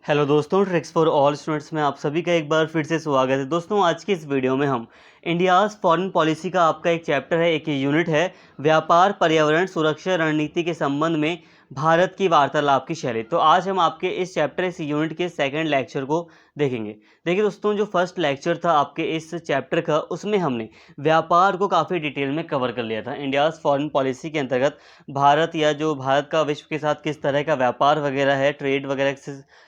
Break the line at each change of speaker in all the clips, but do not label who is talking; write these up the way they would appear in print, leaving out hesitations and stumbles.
Hello दोस्तों, tricks for all students में आप सभी का एक बार फिर से स्वागत है। दोस्तों, आज की इस वीडियो में हम इंडियाज़ फॉरेन पॉलिसी का आपका एक चैप्टर है, एक यूनिट है व्यापार, पर्यावरण, सुरक्षा रणनीति के संबंध में भारत की वार्तालाप की शैली। तो आज हम आपके इस चैप्टर, इस यूनिट के सेकंड लेक्चर को देखेंगे। देखिए दोस्तों, जो फर्स्ट लेक्चर था आपके इस चैप्टर का, उसमें हमने व्यापार को काफ़ी डिटेल में कवर कर लिया था। इंडियाज़ फॉरेन पॉलिसी के अंतर्गत भारत या जो भारत का विश्व के साथ किस तरह का व्यापार वगैरह है, ट्रेड वगैरह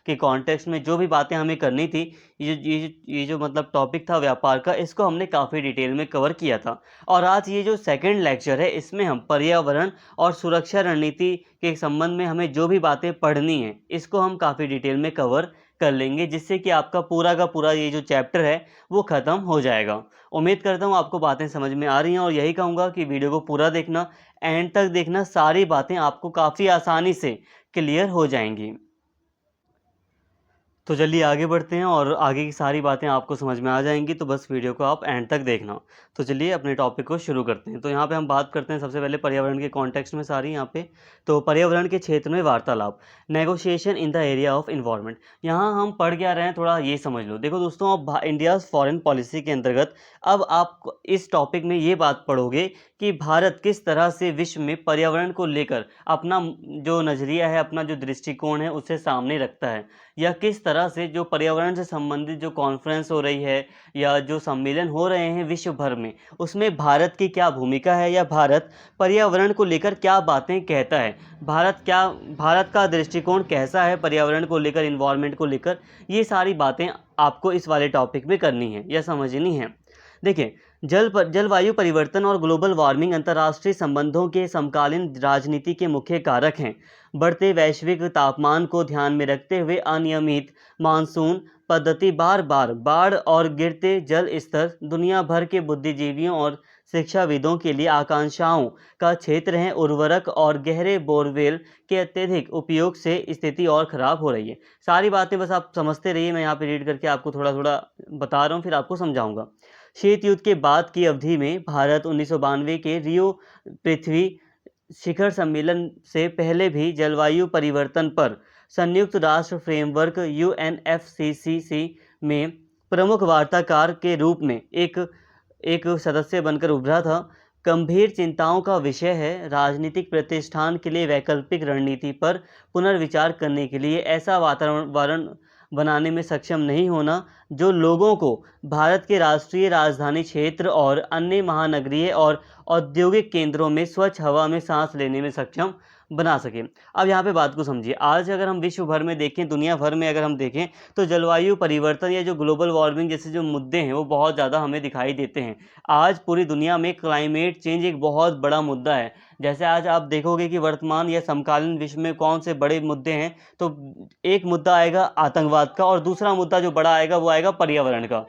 के कॉन्टेक्स्ट में जो भी बातें हमें करनी थी, ये जो मतलब टॉपिक था व्यापार का, इसको हमने काफ़ी डिटेल में कवर किया था। और आज ये जो सेकंड लेक्चर है, इसमें हम पर्यावरण और सुरक्षा रणनीति के संबंध में हमें जो भी बातें पढ़नी हैं, इसको हम काफ़ी डिटेल में कवर कर लेंगे, जिससे कि आपका पूरा का पूरा ये जो चैप्टर है वो ख़त्म हो जाएगा। उम्मीद करता हूँ आपको बातें समझ में आ रही हैं, और यही कहूँगा कि वीडियो को पूरा देखना, एंड तक देखना, सारी बातें आपको काफ़ी आसानी से क्लियर हो जाएंगी। तो चलिए आगे बढ़ते हैं और आगे की सारी बातें आपको समझ में आ जाएंगी, तो बस वीडियो को आप एंड तक देखना। तो चलिए अपने टॉपिक को शुरू करते हैं। तो यहाँ पे हम बात करते हैं सबसे पहले पर्यावरण के कॉन्टेक्स्ट में सारी यहाँ पे। तो पर्यावरण के क्षेत्र में वार्तालाप, negotiation in the area of environment. यहाँ हम पढ़ क्या रहे हैं, थोड़ा ये समझ लो। देखो दोस्तों, अब इंडियाज़ फॉरेन पॉलिसी के अंतर्गत अब आप इस टॉपिक में ये बात पढ़ोगे कि भारत किस तरह से विश्व में पर्यावरण को लेकर अपना जो नज़रिया है, अपना जो दृष्टिकोण है, उसे सामने रखता है, या किस तरह से जो पर्यावरण से संबंधित जो कॉन्फ्रेंस हो रही है या जो सम्मेलन हो रहे हैं विश्व भर में, उसमें भारत की क्या भूमिका है, या भारत पर्यावरण को लेकर क्या बातें कहता है, भारत का दृष्टिकोण कैसा है पर्यावरण को लेकर, इन्वायरमेंट को लेकर। ये सारी बातें आपको इस वाले टॉपिक में करनी है या समझनी है। देखिए, जलवायु परिवर्तन और ग्लोबल वार्मिंग अंतर्राष्ट्रीय संबंधों के समकालीन राजनीति के मुख्य कारक हैं। बढ़ते वैश्विक तापमान को ध्यान में रखते हुए अनियमित मानसून पद्धति, बार बार बाढ़ और गिरते जल स्तर दुनिया भर के बुद्धिजीवियों और शिक्षाविदों के लिए आकांक्षाओं का क्षेत्र है। उर्वरक और गहरे बोरवेल के अत्यधिक उपयोग से स्थिति और ख़राब हो रही है। सारी बातें बस आप समझते रहिए, मैं यहाँ पे रीड करके आपको थोड़ा थोड़ा बता रहा हूँ, फिर आपको समझाऊंगा। शीत युद्ध के बाद की अवधि में भारत 1992 के रियो पृथ्वी शिखर सम्मेलन से पहले भी जलवायु परिवर्तन पर संयुक्त राष्ट्र फ्रेमवर्क यूएनएफसीसीसी में प्रमुख वार्ताकार के रूप में एक एक सदस्य बनकर उभरा था। गंभीर चिंताओं का विषय है राजनीतिक प्रतिष्ठान के लिए वैकल्पिक रणनीति पर पुनर्विचार करने के लिए ऐसा वातावरण बनाने में सक्षम नहीं होना जो लोगों को भारत के राष्ट्रीय राजधानी क्षेत्र और अन्य महानगरीय और औद्योगिक केंद्रों में स्वच्छ हवा में सांस लेने में सक्षम बना सके। अब यहाँ पे बात को समझिए। आज अगर हम विश्व भर में देखें, दुनिया भर में अगर हम देखें, तो जलवायु परिवर्तन या जो ग्लोबल वार्मिंग जैसे जो मुद्दे हैं वो बहुत ज़्यादा हमें दिखाई देते हैं। आज पूरी दुनिया में क्लाइमेट चेंज एक बहुत बड़ा मुद्दा है। जैसे आज आप देखोगे कि वर्तमान या समकालीन विश्व में कौन से बड़े मुद्दे हैं, तो एक मुद्दा आएगा आतंकवाद का, और दूसरा मुद्दा जो बड़ा आएगा वो आएगा पर्यावरण का।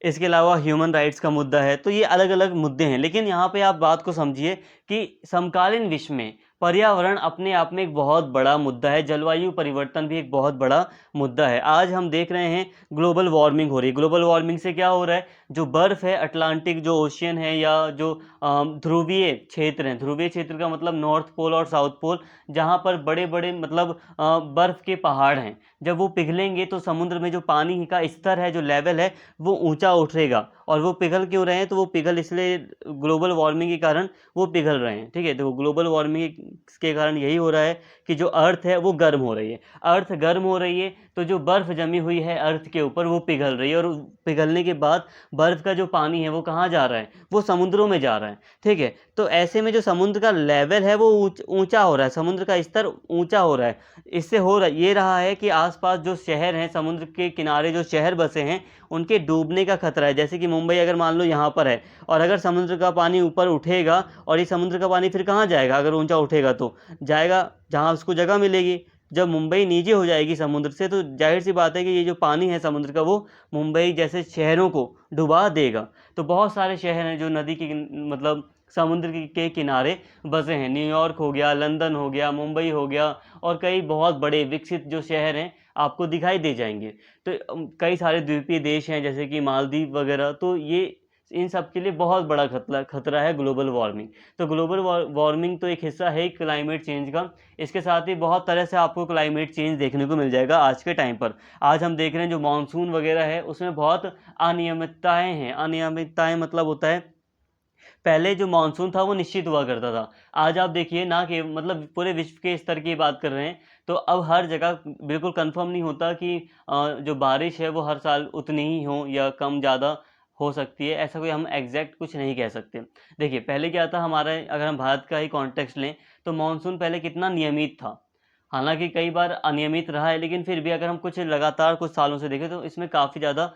इसके अलावा ह्यूमन राइट्स का मुद्दा है। तो ये अलग अलग मुद्दे हैं, लेकिन यहाँ पे आप बात को समझिए कि समकालीन विश्व में पर्यावरण अपने आप में एक बहुत बड़ा मुद्दा है, जलवायु परिवर्तन भी एक बहुत बड़ा मुद्दा है। आज हम देख रहे हैं ग्लोबल वार्मिंग हो रही है। ग्लोबल वार्मिंग से क्या हो रहा है, जो बर्फ़ है, अटलांटिक जो ओशियन है, या जो ध्रुवीय क्षेत्र हैं, ध्रुवीय क्षेत्र का मतलब नॉर्थ पोल और साउथ पोल, जहाँ पर बड़े बड़े मतलब बर्फ़ के पहाड़ हैं, जब वो पिघलेंगे तो समुद्र में जो पानी का स्तर है, जो लेवल है, वो ऊंचा उठेगा। और वो पिघल क्यों रहे हैं, तो वो पिघल इसलिए ग्लोबल वार्मिंग के कारण वो पिघल रहे हैं। ठीक है, तो ग्लोबल वार्मिंग के कारण यही हो रहा है कि जो अर्थ है वो गर्म हो रही है। अर्थ गर्म हो रही है तो जो बर्फ़ जमी हुई है अर्थ के ऊपर वो पिघल रही है, और पिघलने के बाद बर्फ़ का जो पानी है वो कहाँ जा रहा है, वो समुद्रों में जा रहा है। ठीक है, तो ऐसे में जो समुद्र का लेवल है वो ऊंचा हो रहा है, समुद्र का स्तर ऊंचा हो रहा है। इससे हो रहा ये रहा है कि आसपास जो शहर हैं, समुद्र के किनारे जो शहर बसे हैं, उनके डूबने का खतरा है। जैसे कि मुंबई अगर मान लो यहाँ पर है, और अगर समुद्र का पानी ऊपर उठेगा, और ये समुद्र का पानी फिर कहाँ जाएगा, अगर ऊंचा उठेगा तो जाएगा जहाँ उसको जगह मिलेगी। जब मुंबई नीचे हो जाएगी समुद्र से, तो जाहिर सी बात है कि ये जो पानी है समुद्र का, वो मुंबई जैसे शहरों को डुबा देगा। तो बहुत सारे शहर हैं जो नदी की मतलब समुद्र के किनारे बसे हैं। न्यूयॉर्क हो गया, लंदन हो गया, मुंबई हो गया, और कई बहुत बड़े विकसित जो शहर हैं आपको दिखाई दे जाएंगे। तो कई सारे द्वीपीय देश हैं जैसे कि मालदीव वगैरह। तो ये इन सब के लिए बहुत बड़ा खतरा है ग्लोबल वार्मिंग। तो ग्लोबल वार्मिंग तो एक हिस्सा है क्लाइमेट चेंज का। इसके साथ ही बहुत तरह से आपको क्लाइमेट चेंज देखने को मिल जाएगा आज के टाइम पर। आज हम देख रहे हैं जो मानसून वगैरह है उसमें बहुत अनियमितताएं हैं। अनियमितताएं मतलब होता है, पहले जो मानसून था वो निश्चित हुआ करता था। आज आप देखिए ना कि मतलब पूरे विश्व के स्तर की बात कर रहे हैं तो अब हर जगह बिल्कुल कंफर्म नहीं होता कि जो बारिश है वो हर साल उतनी ही हो या कम ज़्यादा हो सकती है। ऐसा कोई हम एग्जैक्ट कुछ नहीं कह सकते। देखिए पहले क्या था हमारा, अगर हम भारत का ही कॉन्टेक्स्ट लें तो मानसून पहले कितना नियमित था। हालांकि कई बार अनियमित रहा है, लेकिन फिर भी अगर हम कुछ लगातार कुछ सालों से देखें तो इसमें काफ़ी ज़्यादा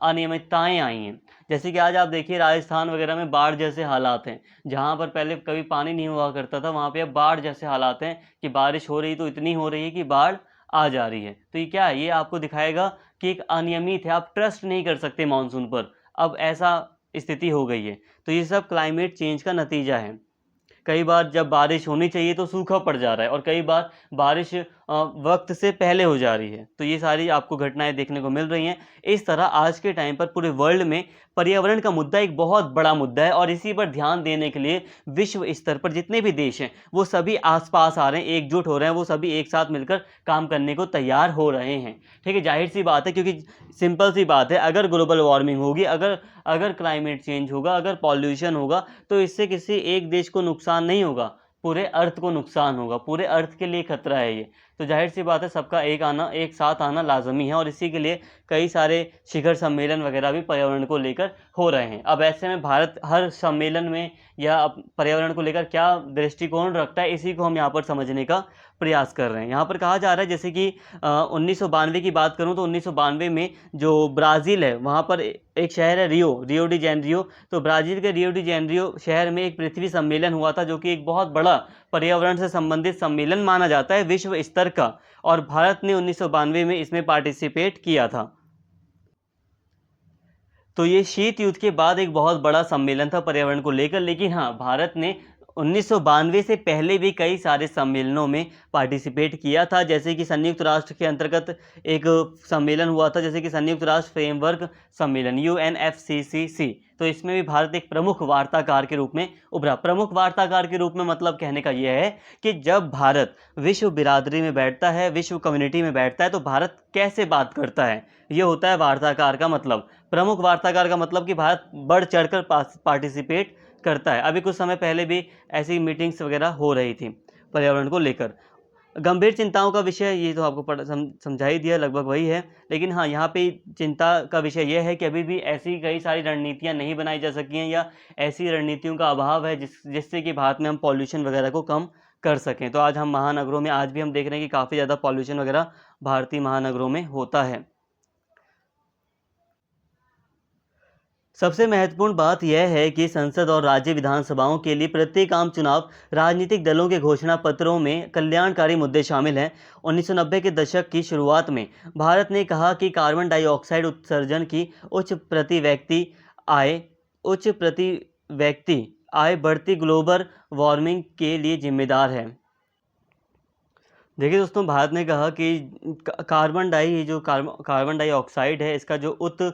अनियमितताएं आई हैं। जैसे कि आज आप देखिए राजस्थान वगैरह में बाढ़ जैसे हालात हैं। जहां पर पहले कभी पानी नहीं हुआ करता था वहां पे अब बाढ़ जैसे हालात हैं कि बारिश हो रही तो इतनी हो रही है कि बाढ़ आ जा रही है। तो ये क्या है, ये आपको दिखाएगा कि एक अनियमित है, आप ट्रस्ट नहीं कर सकते मानसून पर। अब ऐसा स्थिति हो गई है। तो ये सब क्लाइमेट चेंज का नतीजा है। कई बार जब बारिश होनी चाहिए तो सूखा पड़ जा रहा है, और कई बार बारिश वक्त से पहले हो जा रही है। तो ये सारी आपको घटनाएं देखने को मिल रही हैं। इस तरह आज के टाइम पर पूरे वर्ल्ड में पर्यावरण का मुद्दा एक बहुत बड़ा मुद्दा है, और इसी पर ध्यान देने के लिए विश्व स्तर पर जितने भी देश हैं वो सभी आसपास आ रहे हैं, एकजुट हो रहे हैं, वो सभी एक साथ मिलकर काम करने को तैयार हो रहे हैं। ठीक है, जाहिर सी बात है, क्योंकि सिंपल सी बात है, अगर ग्लोबल वार्मिंग होगी, अगर अगर क्लाइमेट चेंज होगा, अगर पॉल्यूशन होगा, तो इससे किसी एक देश को नुकसान नहीं होगा, पूरे अर्थ को नुकसान होगा, पूरे अर्थ के लिए खतरा है ये। तो जाहिर सी बात है सबका एक साथ आना लाजमी है, और इसी के लिए कई सारे शिखर सम्मेलन वगैरह भी पर्यावरण को लेकर हो रहे हैं। अब ऐसे में भारत हर सम्मेलन में या पर्यावरण को लेकर क्या दृष्टिकोण रखता है, इसी को हम यहाँ पर समझने का प्रयास कर रहे हैं। यहाँ पर कहा जा रहा है, जैसे कि 1992 की बात करूँ तो 1992 में जो ब्राज़ील है वहाँ पर एक शहर है रियो डी जेनरियो। तो ब्राज़ील के रियो डी जेनरियो शहर में एक पृथ्वी सम्मेलन हुआ था, जो कि एक बहुत बड़ा पर्यावरण से संबंधित सम्मेलन माना जाता है विश्व स्तर का, और भारत ने 1992 में इसमें पार्टिसिपेट किया था। तो ये शीत युद्ध के बाद एक बहुत बड़ा सम्मेलन था पर्यावरण को लेकर। लेकिन हाँ, भारत ने 1992 से पहले भी कई सारे सम्मेलनों में पार्टिसिपेट किया था। जैसे कि संयुक्त राष्ट्र के अंतर्गत एक सम्मेलन हुआ था, जैसे कि संयुक्त राष्ट्र फ्रेमवर्क सम्मेलन UNFCCC। तो इसमें भी भारत एक प्रमुख वार्ताकार के रूप में उभरा। प्रमुख वार्ताकार के रूप में मतलब कहने का यह है कि जब भारत विश्व बिरादरी में बैठता है, विश्व कम्युनिटी में बैठता है, तो भारत कैसे बात करता है, ये होता है वार्ताकार का मतलब। प्रमुख वार्ताकार का मतलब कि भारत बढ़ चढ़कर पार्टिसिपेट करता है। अभी कुछ समय पहले भी ऐसी मीटिंग्स वगैरह हो रही थी पर्यावरण को लेकर। गंभीर चिंताओं का विषय ये तो आपको समझा ही दिया, लगभग वही है। लेकिन हाँ, यहाँ पे चिंता का विषय यह है कि अभी भी ऐसी कई सारी रणनीतियाँ नहीं बनाई जा सकी हैं, या ऐसी रणनीतियों का अभाव है जिससे कि भारत में हम पॉल्यूशन वगैरह को कम कर सकें। तो आज हम महानगरों में आज भी हम देख रहे हैं कि काफ़ी ज़्यादा पॉल्यूशन वगैरह भारतीय महानगरों में होता है। सबसे महत्वपूर्ण बात यह है कि संसद और राज्य विधानसभाओं के लिए प्रत्येक आम चुनाव राजनीतिक दलों के घोषणा पत्रों में कल्याणकारी मुद्दे शामिल हैं। 1990 के दशक की शुरुआत में भारत ने कहा कि कार्बन डाइऑक्साइड उत्सर्जन की उच्च प्रति व्यक्ति आय बढ़ती ग्लोबल वार्मिंग के लिए जिम्मेदार है। देखिए दोस्तों, भारत ने कहा कि कार्बन डाइऑक्साइड है, इसका जो उच्च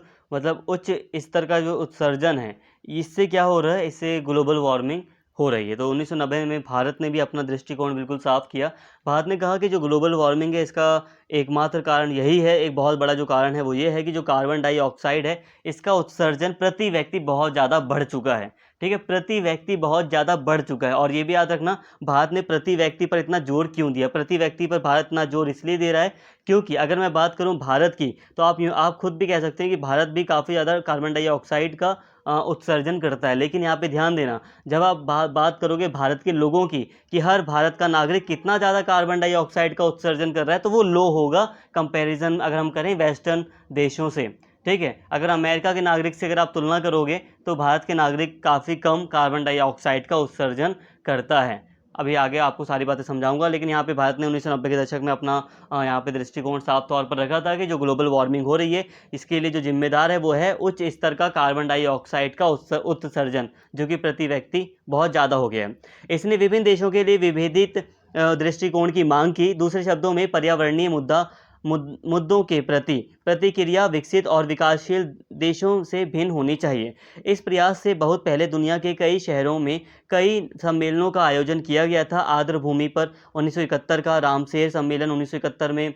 स्तर का जो उत्सर्जन है, इससे क्या हो रहा है, इससे ग्लोबल वार्मिंग हो रही है। तो 1990 में भारत ने भी अपना दृष्टिकोण बिल्कुल साफ किया। भारत ने कहा कि जो ग्लोबल वार्मिंग है इसका एकमात्र कारण यही है, एक बहुत बड़ा जो कारण है वो ये है कि जो कार्बन डाइऑक्साइड है इसका उत्सर्जन प्रति व्यक्ति बहुत ज़्यादा बढ़ चुका है। ठीक है, प्रति व्यक्ति बहुत ज़्यादा बढ़ चुका है। और ये भी याद रखना, भारत ने प्रति व्यक्ति पर इतना जोर क्यों दिया। प्रति व्यक्ति पर भारत इतना जोर इसलिए दे रहा है क्योंकि अगर मैं बात करूं भारत की, तो आप खुद भी कह सकते हैं कि भारत भी काफ़ी ज़्यादा कार्बन डाइऑक्साइड का उत्सर्जन करता है। लेकिन यहाँ पे ध्यान देना, जब आप बात करोगे भारत के लोगों की कि हर भारत का नागरिक कितना ज़्यादा कार्बन डाइऑक्साइड का उत्सर्जन कर रहा है, तो वो लो होगा कंपैरिजन अगर हम करें वेस्टर्न देशों से। ठीक है, अगर अमेरिका के नागरिक से अगर आप तुलना करोगे तो भारत के नागरिक काफ़ी कम कार्बन डाइऑक्साइड का उत्सर्जन करता है। अभी आगे आपको सारी बातें समझाऊंगा, लेकिन यहाँ पे भारत ने 1990 के दशक में अपना यहाँ पे दृष्टिकोण साफ तौर पर रखा था कि जो ग्लोबल वार्मिंग हो रही है इसके लिए जो जिम्मेदार है वो है उच्च स्तर का कार्बन डाइऑक्साइड का उत्सर्जन, जो कि प्रति व्यक्ति बहुत ज़्यादा हो गया है। इसने विभिन्न देशों के लिए विभेदित दृष्टिकोण की मांग की। दूसरे शब्दों में पर्यावरणीय मुद्दा मुद्दों के प्रति प्रतिक्रिया विकसित और विकासशील देशों से भिन्न होनी चाहिए। इस प्रयास से बहुत पहले दुनिया के कई शहरों में कई सम्मेलनों का आयोजन किया गया था। आर्द्र भूमि पर 1971 का रामसेर सम्मेलन 1971 में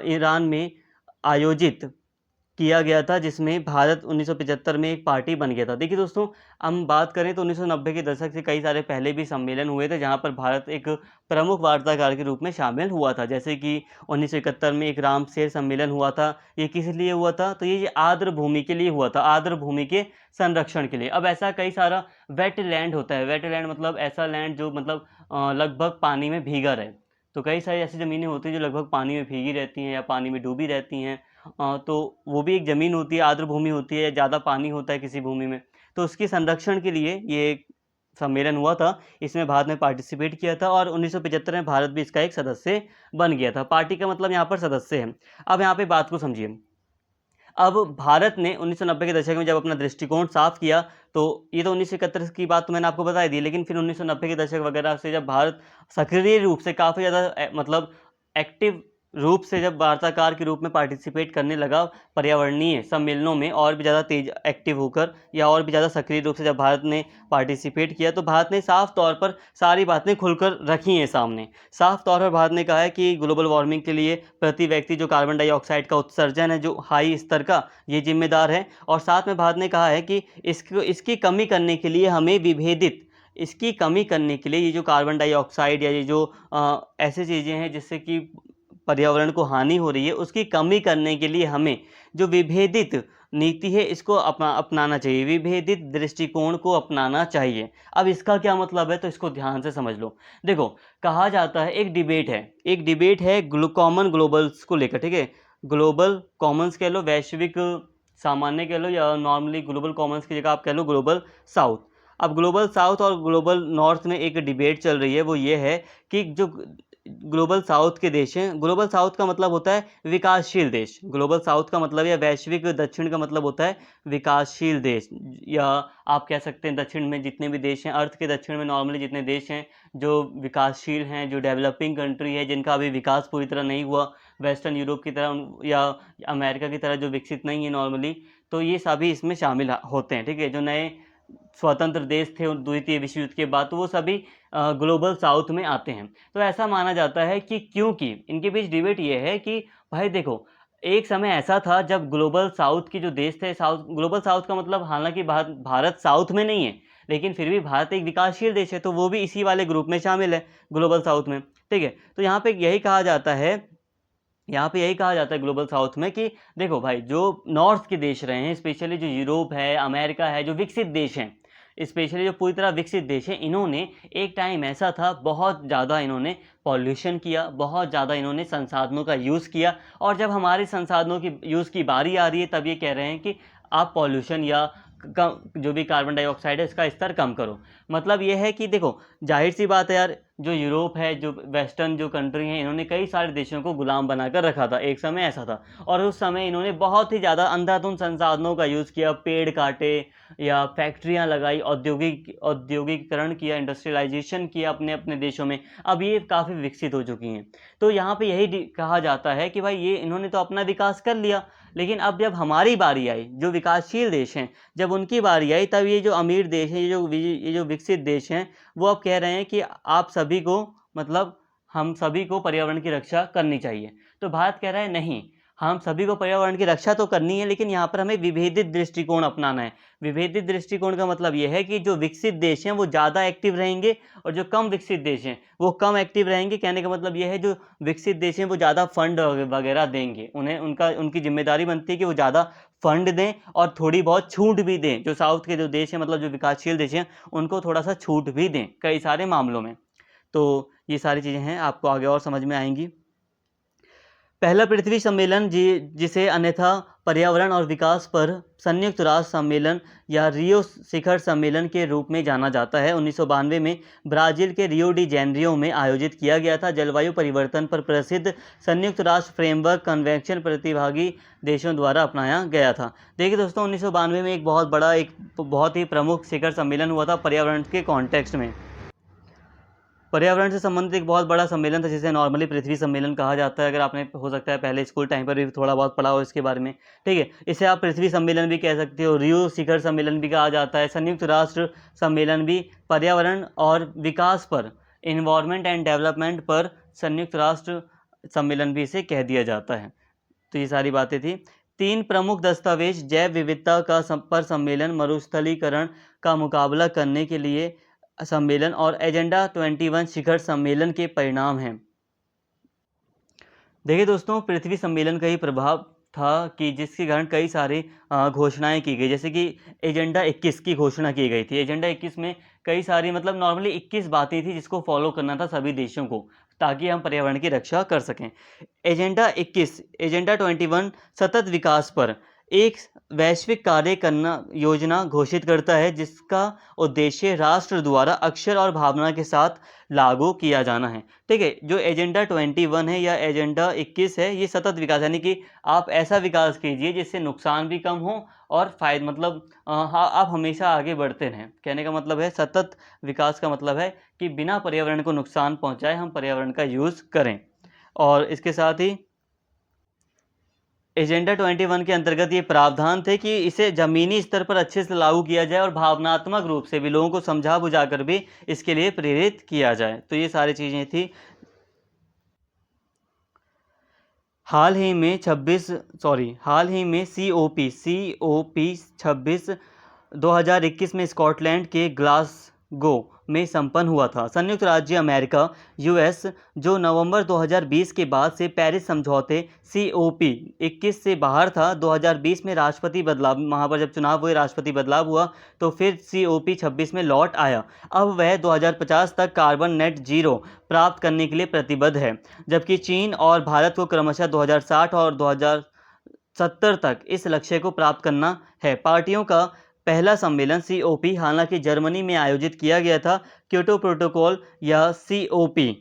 ईरान में आयोजित किया गया था, जिसमें भारत 1975 में एक पार्टी बन गया था। देखिए दोस्तों, हम बात करें तो 1990 के दशक से कई सारे पहले भी सम्मेलन हुए थे, जहां पर भारत एक प्रमुख वार्ताकार के रूप में शामिल हुआ था। जैसे कि 1971 में एक रामसेर सम्मेलन हुआ था। ये किस लिए हुआ था? तो ये आर्द्र भूमि के लिए हुआ था, आर्द्र भूमि के संरक्षण के लिए। अब ऐसा कई सारा वेटलैंड होता है। वेटलैंड मतलब ऐसा लैंड जो मतलब लगभग पानी में भीगा रहे। तो कई सारी ऐसी ज़मीनें होती हैं जो लगभग पानी में भीगी रहती हैं या पानी में डूबी रहती हैं। तो वो भी एक ज़मीन होती है, आर्द्र भूमि होती है, ज़्यादा पानी होता है किसी भूमि में, तो उसके संरक्षण के लिए ये एक सम्मेलन हुआ था। इसमें भारत ने पार्टिसिपेट किया था और 1975 में भारत भी इसका एक सदस्य बन गया था। पार्टी का मतलब यहाँ पर सदस्य है। अब यहाँ पे बात को समझिए। अब भारत ने 1990 के दशक में जब अपना दृष्टिकोण साफ किया, तो ये तो 1971 की बात तो मैंने आपको बता दी, लेकिन फिर 1990 के दशक वगैरह से जब भारत सक्रिय रूप से काफ़ी ज़्यादा मतलब एक्टिव रूप से जब वार्ताकार के रूप में पार्टिसिपेट करने लगा पर्यावरणीय सम्मेलनों में, और भी ज़्यादा तेज एक्टिव होकर या और भी ज़्यादा सक्रिय रूप से जब भारत ने पार्टिसिपेट किया, तो भारत ने साफ तौर पर सारी बातें खुलकर रखी हैं सामने। साफ तौर पर भारत ने कहा है कि ग्लोबल वार्मिंग के लिए प्रति व्यक्ति जो कार्बन डाइऑक्साइड का उत्सर्जन है, जो हाई स्तर का, ये जिम्मेदार है। और साथ में भारत ने कहा है कि इसकी कमी करने के लिए हमें विभेदित, इसकी कमी करने के लिए ये जो कार्बन डाइऑक्साइड या ये जो ऐसी चीज़ें हैं जिससे कि पर्यावरण को हानि हो रही है, उसकी कमी करने के लिए हमें जो विभेदित नीति है इसको अपनाना चाहिए, विभेदित दृष्टिकोण को अपनाना चाहिए। अब इसका क्या मतलब है, तो इसको ध्यान से समझ लो। देखो, कहा जाता है एक डिबेट है कॉमन ग्लोबल्स को लेकर, ठीक है। ग्लोबल कॉमन्स कह लो, वैश्विक सामान्य कह लो, या नॉर्मली ग्लोबल कॉमन्स की जगह आप कह लो ग्लोबल साउथ। अब ग्लोबल साउथ और ग्लोबल नॉर्थ में एक डिबेट चल रही है, वो ये है कि जो ग्लोबल साउथ के देश हैं, ग्लोबल साउथ का मतलब होता है विकासशील देश, ग्लोबल साउथ का मतलब या वैश्विक दक्षिण का मतलब होता है विकासशील देश, या आप कह सकते हैं दक्षिण में जितने भी देश हैं, अर्थ के दक्षिण में नॉर्मली जितने देश हैं जो विकासशील हैं, जो डेवलपिंग कंट्री है, जिनका अभी विकास पूरी तरह नहीं हुआ, वेस्टर्न यूरोप की तरह या अमेरिका की तरह जो विकसित नहीं है नॉर्मली, तो ये सभी इसमें शामिल होते हैं, ठीक है। जो नए स्वतंत्र देश थे द्वितीय विश्व युद्ध के बाद, तो वो सभी ग्लोबल साउथ में आते हैं। तो ऐसा माना जाता है कि क्योंकि इनके बीच डिबेट ये है कि भाई देखो, एक समय ऐसा था जब ग्लोबल साउथ के जो देश थे, ग्लोबल साउथ का मतलब हालांकि भारत साउथ में नहीं है, लेकिन फिर भी भारत एक विकासशील देश है, तो वो भी इसी वाले ग्रुप में शामिल है, ग्लोबल साउथ में, ठीक है। तो यहाँ पे यही कहा जाता है ग्लोबल साउथ में कि देखो भाई, जो नॉर्थ के देश रहे हैं, स्पेशली जो यूरोप है, अमेरिका है, जो विकसित देश हैं, स्पेशली जो पूरी तरह विकसित देश हैं, इन्होंने एक टाइम ऐसा था, बहुत ज़्यादा इन्होंने पॉल्यूशन किया, बहुत ज़्यादा इन्होंने संसाधनों का यूज़ किया, और जब हमारे संसाधनों की यूज़ की बारी आ रही है, तब ये कह रहे हैं कि आप पॉल्यूशन या जो भी कार्बन डाइऑक्साइड है इसका स्तर कम करो। मतलब ये है कि देखो, जाहिर सी बात है यार, जो यूरोप है, जो वेस्टर्न जो कंट्री हैं, इन्होंने कई सारे देशों को गुलाम बनाकर रखा था, एक समय ऐसा था, और उस समय इन्होंने बहुत ही ज़्यादा अंधाधुंध संसाधनों का यूज़ किया, पेड़ काटे या फैक्ट्रियाँ लगाई, औद्योगिकरण किया, इंडस्ट्रियलाइजेशन किया अपने अपने देशों में। अब ये काफ़ी विकसित हो चुकी हैं। तो यहाँ पे यही कहा जाता है कि भाई ये इन्होंने तो अपना विकास कर लिया, लेकिन अब जब हमारी बारी आई, जो विकासशील देश हैं, जब उनकी बारी आई, तब ये जो अमीर देश हैं, ये जो विकसित देश हैं, वो अब कह रहे हैं कि आप सभी को, मतलब हम सभी को पर्यावरण की रक्षा करनी चाहिए। तो भारत कह रहा है नहीं, हम सभी को पर्यावरण की रक्षा तो करनी है, लेकिन यहाँ पर हमें विभेदित दृष्टिकोण अपनाना है। विभेदित दृष्टिकोण का मतलब यह है कि जो विकसित देश हैं वो ज़्यादा एक्टिव रहेंगे, और जो कम विकसित देश हैं वो कम एक्टिव रहेंगे। कहने का मतलब यह है, जो विकसित देश हैं वो ज़्यादा फंड वगैरह देंगे, उनकी जिम्मेदारी बनती है कि वो ज़्यादा फंड दें और थोड़ी बहुत छूट भी दें। जो साउथ के जो देश हैं, मतलब जो विकासशील देश हैं, उनको थोड़ा सा छूट भी दें कई सारे मामलों में। तो ये सारी चीज़ें हैं, आपको आगे और समझ में आएंगी। पहला पृथ्वी सम्मेलन, जिसे अन्यथा पर्यावरण और विकास पर संयुक्त राष्ट्र सम्मेलन या रियो शिखर सम्मेलन के रूप में जाना जाता है, 1992 में ब्राज़ील के रियो डी जेनेरियो में आयोजित किया गया था। जलवायु परिवर्तन पर प्रसिद्ध संयुक्त राष्ट्र फ्रेमवर्क कन्वेंशन प्रतिभागी देशों द्वारा अपनाया गया था। देखिए दोस्तों, 1992 में एक बहुत ही प्रमुख शिखर सम्मेलन हुआ था पर्यावरण के कॉन्टेक्स्ट में। पर्यावरण से संबंधित एक बहुत बड़ा सम्मेलन था जिसे नॉर्मली पृथ्वी सम्मेलन कहा जाता है। अगर आपने हो सकता है पहले स्कूल टाइम पर भी थोड़ा बहुत पढ़ा हो इसके बारे में, ठीक है। इसे आप पृथ्वी सम्मेलन भी कह सकते हो, रियो शिखर सम्मेलन भी कहा जाता है, संयुक्त राष्ट्र सम्मेलन भी पर्यावरण और विकास पर, इन्वायरमेंट एंड डेवलपमेंट पर संयुक्त राष्ट्र सम्मेलन भी इसे कह दिया जाता है। तो ये सारी बातें थी। 3 प्रमुख दस्तावेज जैव विविधता का पर सम्मेलन, मरुस्थलीकरण का मुकाबला करने के लिए सम्मेलन और एजेंडा 21 शिखर सम्मेलन के परिणाम हैं। देखिए दोस्तों, पृथ्वी सम्मेलन का ही प्रभाव था कि जिसके कारण कई सारी घोषणाएं की गई, जैसे कि एजेंडा 21 की घोषणा की गई थी। एजेंडा 21 में कई सारी मतलब नॉर्मली 21 बातें थी जिसको फॉलो करना था सभी देशों को, ताकि हम पर्यावरण की रक्षा कर सकें। एजेंडा 21, एजेंडा 21 सतत विकास पर एक वैश्विक कार्य करना योजना घोषित करता है, जिसका उद्देश्य राष्ट्र द्वारा अक्षर और भावना के साथ लागू किया जाना है। ठीक है, जो एजेंडा 21 है या एजेंडा 21 है, ये सतत विकास यानी कि आप ऐसा विकास कीजिए जिससे नुकसान भी कम हो और फायदा मतलब हाँ, आप हमेशा आगे बढ़ते रहें। कहने का मतलब है सतत विकास का मतलब है कि बिना पर्यावरण को नुकसान पहुंचाए हम पर्यावरण का यूज़ करें। और इसके साथ ही एजेंडा 21 के अंतर्गत ये प्रावधान थे कि इसे ज़मीनी स्तर पर अच्छे से लागू किया जाए और भावनात्मक रूप से भी लोगों को समझा बुझा कर भी इसके लिए प्रेरित किया जाए। तो ये सारी चीज़ें थी। हाल ही में COP 26 2021 में स्कॉटलैंड के ग्लासगो में संपन्न हुआ था। संयुक्त राज्य अमेरिका यूएस जो नवंबर 2020 के बाद से पेरिस समझौते COP 21 से बाहर था। 2020 में राष्ट्रपति बदलाव, वहाँ पर जब चुनाव हुए राष्ट्रपति बदलाव हुआ तो फिर COP 26 में लौट आया। अब वह 2050 तक कार्बन नेट जीरो प्राप्त करने के लिए प्रतिबद्ध है, जबकि चीन और भारत को क्रमशः 2060 और 2070 तक इस लक्ष्य को प्राप्त करना है। पार्टियों का पहला सम्मेलन COP हालांकि जर्मनी में आयोजित किया गया था। क्योटो प्रोटोकॉल या COP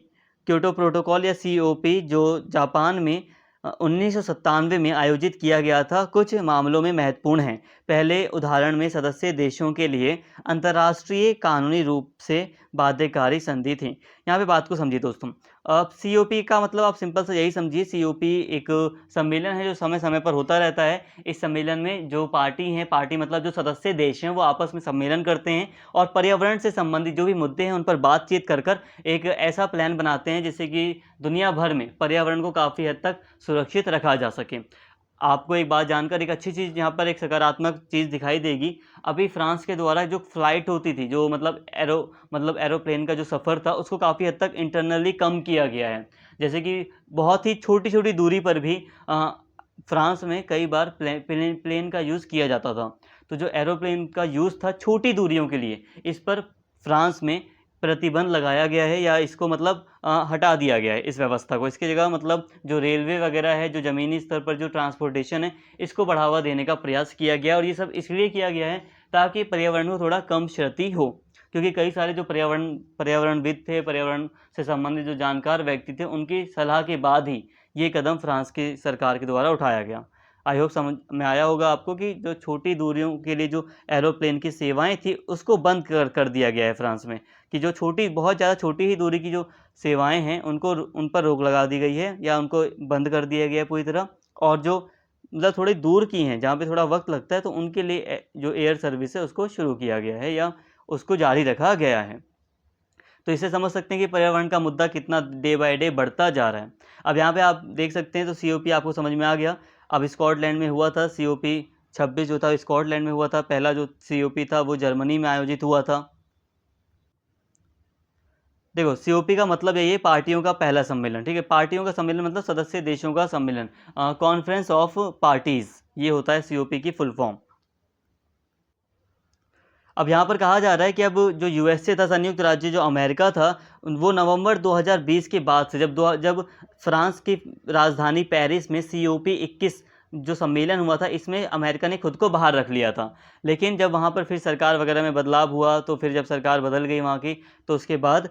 जो जापान में 1997 में आयोजित किया गया था, कुछ मामलों में महत्वपूर्ण है। पहले उदाहरण में सदस्य देशों के लिए अंतर्राष्ट्रीय कानूनी रूप से बाध्यकारी संधि थी। यहाँ पे बात को समझिए दोस्तों। अब COP का मतलब आप सिंपल से यही समझिए, COP एक सम्मेलन है जो समय समय पर होता रहता है। इस सम्मेलन में जो पार्टी मतलब जो सदस्य देश हैं वो आपस में सम्मेलन करते हैं और पर्यावरण से संबंधित जो भी मुद्दे हैं उन पर बातचीत कर एक ऐसा प्लान बनाते हैं जिससे कि दुनिया भर में पर्यावरण को काफ़ी हद तक सुरक्षित रखा जा सके। आपको एक बात जानकर एक अच्छी चीज़ यहाँ पर एक सकारात्मक चीज़ दिखाई देगी। अभी फ्रांस के द्वारा जो फ्लाइट होती थी, जो मतलब एरोप्लेन का जो सफ़र था, उसको काफ़ी हद तक इंटरनली कम किया गया है। जैसे कि बहुत ही छोटी छोटी दूरी पर भी फ्रांस में कई बार प्लेन का यूज़ किया जाता था। तो जो एरोप्लेन का यूज़ था छोटी दूरियों के लिए, इस पर फ्रांस में प्रतिबंध लगाया गया है या इसको मतलब हटा दिया गया है इस व्यवस्था को। इसकी जगह मतलब जो रेलवे वगैरह है, जो ज़मीनी स्तर पर जो ट्रांसपोर्टेशन है, इसको बढ़ावा देने का प्रयास किया गया। और ये सब इसलिए किया गया है ताकि पर्यावरण को थोड़ा कम क्षति हो, क्योंकि कई सारे जो पर्यावरणविद थे, पर्यावरण से संबंधित जो जानकार व्यक्ति थे, उनकी सलाह के बाद ही ये कदम फ्रांस की सरकार के द्वारा उठाया गया। आई होप समझ में आया होगा आपको कि जो छोटी दूरियों के लिए जो एरोप्लेन की सेवाएं थी उसको बंद कर दिया गया है फ्रांस में, कि जो बहुत ज़्यादा छोटी ही दूरी की जो सेवाएं हैं उन पर रोक लगा दी गई है या उनको बंद कर दिया गया है पूरी तरह। और जो मतलब थोड़ी दूर की हैं, जहाँ पे थोड़ा वक्त लगता है, तो उनके लिए जो एयर सर्विस है उसको शुरू किया गया है या उसको जारी रखा गया है। तो इससे समझ सकते हैं कि पर्यावरण का मुद्दा कितना डे बाय डे बढ़ता जा रहा है। अब यहाँ पे आप देख सकते हैं, तो COP आपको समझ में आ गया। अब स्कॉटलैंड में हुआ था COP 26 जो था स्कॉटलैंड में हुआ था। पहला जो COP था वो जर्मनी में आयोजित हुआ था। देखो, COP का मतलब यही है पार्टियों का पहला सम्मेलन। ठीक है, पार्टियों का सम्मेलन मतलब सदस्य देशों का सम्मेलन, कॉन्फ्रेंस ऑफ पार्टीज, ये होता है COP की फुल फॉर्म। अब यहाँ पर कहा जा रहा है कि अब जो USA था, संयुक्त राज्य जो अमेरिका था, वो नवंबर 2020 के बाद से जब फ्रांस की राजधानी पेरिस में COP 21 जो सम्मेलन हुआ था, इसमें अमेरिका ने खुद को बाहर रख लिया था। लेकिन जब वहाँ पर फिर सरकार वगैरह में बदलाव हुआ, तो फिर जब सरकार बदल गई वहाँ की, तो उसके बाद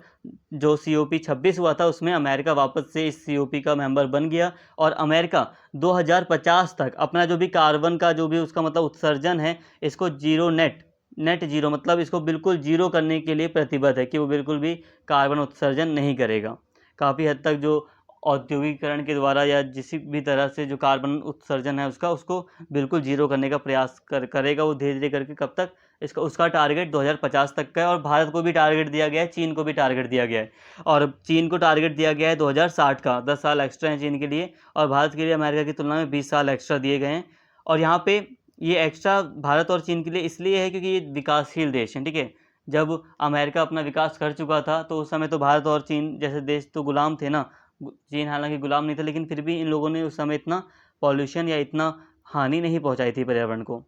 जो COP 26 हुआ था उसमें अमेरिका वापस से इस COP का मेंबर बन गया। और अमेरिका 2050 तक अपना जो भी कार्बन का जो भी उसका मतलब उत्सर्जन है, इसको जीरो नेट नेट जीरो मतलब इसको बिल्कुल जीरो करने के लिए प्रतिबद्ध है कि वो बिल्कुल भी कार्बन उत्सर्जन नहीं करेगा। काफ़ी हद तक जो औद्योगिकरण के द्वारा या किसी भी तरह से जो कार्बन उत्सर्जन है उसको बिल्कुल जीरो करने का प्रयास करेगा वो धीरे धीरे करके। कब तक? उसका टारगेट 2050 तक का है, और भारत को भी टारगेट दिया गया है, चीन को भी टारगेट दिया गया है। और चीन को टारगेट दिया गया है 2060 का, 10 साल एक्स्ट्रा है चीन के लिए, और भारत के लिए अमेरिका की तुलना में 20 साल एक्स्ट्रा दिए गए हैं। और यहाँ पे ये एक्स्ट्रा भारत और चीन के लिए इसलिए है क्योंकि ये विकासशील देश हैं, ठीक है। जब अमेरिका अपना विकास कर चुका था तो उस समय तो भारत और चीन जैसे देश तो गुलाम थे ना। चीन हालांकि गुलाम नहीं था, लेकिन फिर भी इन लोगों ने उस समय इतना पॉल्यूशन या इतना हानि नहीं पहुंचाई थी पर्यावरण को,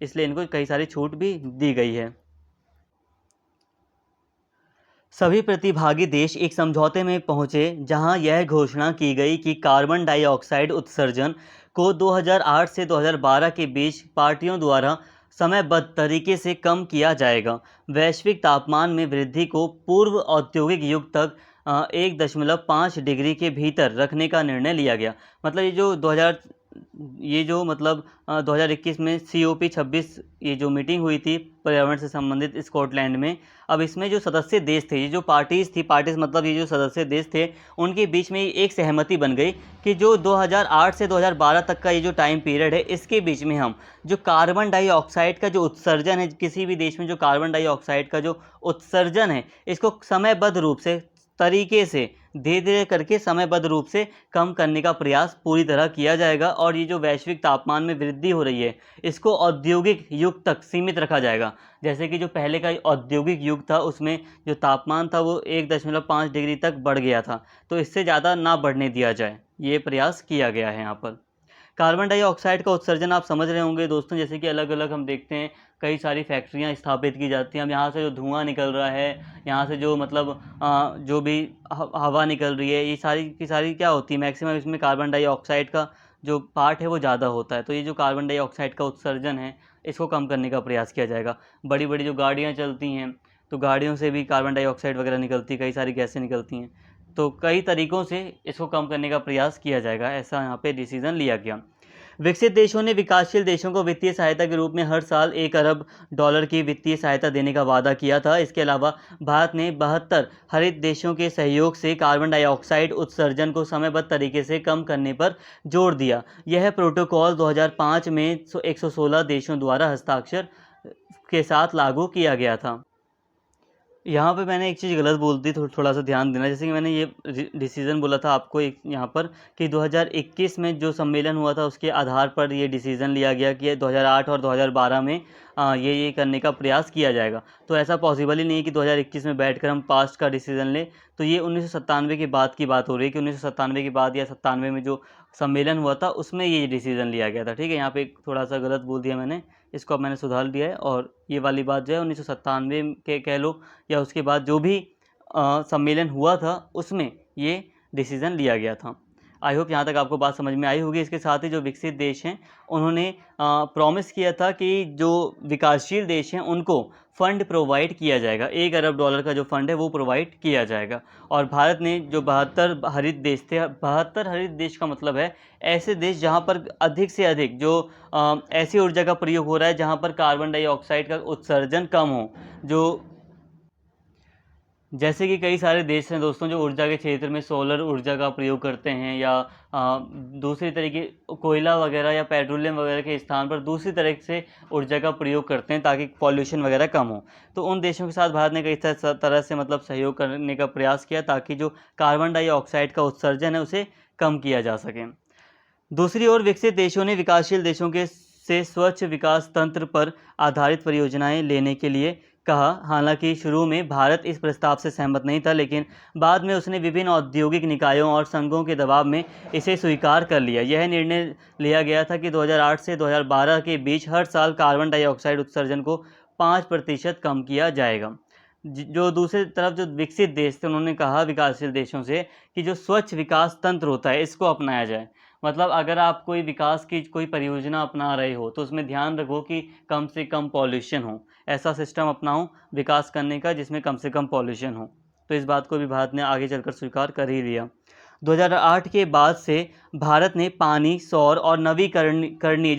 इसलिए इनको कई सारी छूट भी दी गई है। सभी प्रतिभागी देश एक समझौते में पहुंचे जहां यह घोषणा की गई कि कार्बन डाइऑक्साइड उत्सर्जन को 2008 से 2012 के बीच पार्टियों द्वारा समयबद्ध तरीके से कम किया जाएगा। वैश्विक तापमान में वृद्धि को पूर्व औद्योगिक युग तक 1.5 डिग्री के भीतर रखने का निर्णय लिया गया। मतलब ये जो मतलब 2021 में COP 26 ये जो मीटिंग हुई थी पर्यावरण से संबंधित स्कॉटलैंड में, अब इसमें जो सदस्य देश थे, ये जो पार्टीज मतलब ये जो सदस्य देश थे, उनके बीच में एक सहमति बन गई कि जो 2008 से 2012 तक का ये जो टाइम पीरियड है, इसके बीच में हम जो कार्बन डाइऑक्साइड का जो उत्सर्जन है, किसी भी देश में जो कार्बन डाइऑक्साइड का जो उत्सर्जन है, इसको समयबद्ध रूप से तरीके से धीरे धीरे करके समयबद्ध रूप से कम करने का प्रयास पूरी तरह किया जाएगा। और ये जो वैश्विक तापमान में वृद्धि हो रही है, इसको औद्योगिक युग तक सीमित रखा जाएगा। जैसे कि जो पहले का औद्योगिक युग था उसमें जो तापमान था वो 1.5 डिग्री तक बढ़ गया था, तो इससे ज़्यादा ना बढ़ने दिया जाए, ये प्रयास किया गया है यहाँ पर। कार्बन डाइऑक्साइड का उत्सर्जन आप समझ रहे होंगे दोस्तों, जैसे कि अलग अलग हम देखते हैं कई सारी फैक्ट्रियां स्थापित की जाती हैं। अब यहाँ से जो धुआं निकल रहा है, यहाँ से जो मतलब जो भी हवा निकल रही है, ये सारी की सारी क्या होती है, मैक्सिमम इसमें कार्बन डाइऑक्साइड का जो पार्ट है वो ज़्यादा होता है। तो ये जो कार्बन डाइऑक्साइड का उत्सर्जन है, इसको कम करने का प्रयास किया जाएगा। बड़ी बड़ी जो गाड़ियाँ चलती हैं, तो गाड़ियों से भी कार्बन डाइऑक्साइड वगैरह निकलती है, कई सारी गैसें निकलती हैं। तो कई तरीक़ों से इसको कम करने का प्रयास किया जाएगा, ऐसा यहाँ पे डिसीज़न लिया गया। विकसित देशों ने विकासशील देशों को वित्तीय सहायता के रूप में हर साल $1 अरब की वित्तीय सहायता देने का वादा किया था। इसके अलावा भारत ने 72 हरित देशों के सहयोग से कार्बन डाइऑक्साइड उत्सर्जन को समयबद्ध तरीके से कम करने पर जोर दिया। यह प्रोटोकॉल 2005 में 116 देशों द्वारा हस्ताक्षर के साथ लागू किया गया था। यहाँ पे मैंने एक चीज़ गलत बोल दी, थोड़ा सा ध्यान देना। जैसे कि मैंने ये डिसीज़न बोला था आपको एक यहाँ पर कि 2021 में जो सम्मेलन हुआ था उसके आधार पर ये डिसीज़न लिया गया कि 2008 और 2012 में ये करने का प्रयास किया जाएगा। तो ऐसा पॉसिबल ही नहीं है कि 2021 में बैठकर हम पास्ट का डिसीज़न लें। तो ये 1997 के बाद की बात हो रही है कि 1997 के बाद या 97 में जो सम्मेलन हुआ था उसमें ये डिसीज़न लिया गया था, ठीक है। यहाँ पे थोड़ा सा गलत बोल दिया मैंने, इसको अब मैंने सुधार दिया है। और ये वाली बात जो है 1997 के कह लो या उसके बाद जो भी सम्मेलन हुआ था उसमें ये डिसीज़न लिया गया था। आई होप यहाँ तक आपको बात समझ में आई होगी। इसके साथ ही जो विकसित देश हैं उन्होंने प्रॉमिस किया था कि जो विकासशील देश हैं उनको फ़ंड प्रोवाइड किया जाएगा, $1 अरब का जो फ़ंड है वो प्रोवाइड किया जाएगा। और भारत ने जो 72 हरित देश थे, 72 हरित देश का मतलब है ऐसे देश जहाँ पर अधिक से अधिक जो ऐसी ऊर्जा का प्रयोग हो रहा है जहाँ पर कार्बन डाइऑक्साइड का उत्सर्जन कम हो। जो जैसे कि कई सारे देश हैं दोस्तों जो ऊर्जा के क्षेत्र में सोलर ऊर्जा का प्रयोग करते हैं, या दूसरी तरीके कोयला वगैरह या पेट्रोलियम वगैरह के स्थान पर दूसरी तरह से ऊर्जा का प्रयोग करते हैं ताकि पॉल्यूशन वगैरह कम हो। तो उन देशों के साथ भारत ने कई तरह से मतलब सहयोग करने का प्रयास किया ताकि जो कार्बन डाइऑक्साइड का उत्सर्जन है उसे कम किया जा सके। दूसरी ओर विकसित देशों ने विकासशील देशों के से स्वच्छ विकास तंत्र पर आधारित परियोजनाएं लेने के लिए कहा। हालांकि शुरू में भारत इस प्रस्ताव से सहमत नहीं था, लेकिन बाद में उसने विभिन्न औद्योगिक निकायों और संघों के दबाव में इसे स्वीकार कर लिया। यह निर्णय लिया गया था कि 2008 से 2012 के बीच हर साल कार्बन डाइऑक्साइड उत्सर्जन को 5% कम किया जाएगा। जो दूसरी तरफ जो विकसित देश थे उन्होंने कहा विकासशील देशों से कि जो स्वच्छ विकास तंत्र होता है इसको अपनाया जाए। मतलब अगर आप कोई विकास की कोई परियोजना अपना रहे हो तो उसमें ध्यान रखो कि कम से कम पॉल्यूशन हो, ऐसा सिस्टम अपनाओ विकास करने का जिसमें कम से कम पॉल्यूशन हो। तो इस बात को भी भारत ने आगे चलकर स्वीकार कर ही लिया। 2008 के बाद से भारत ने पानी, सौर और नवीकरणीय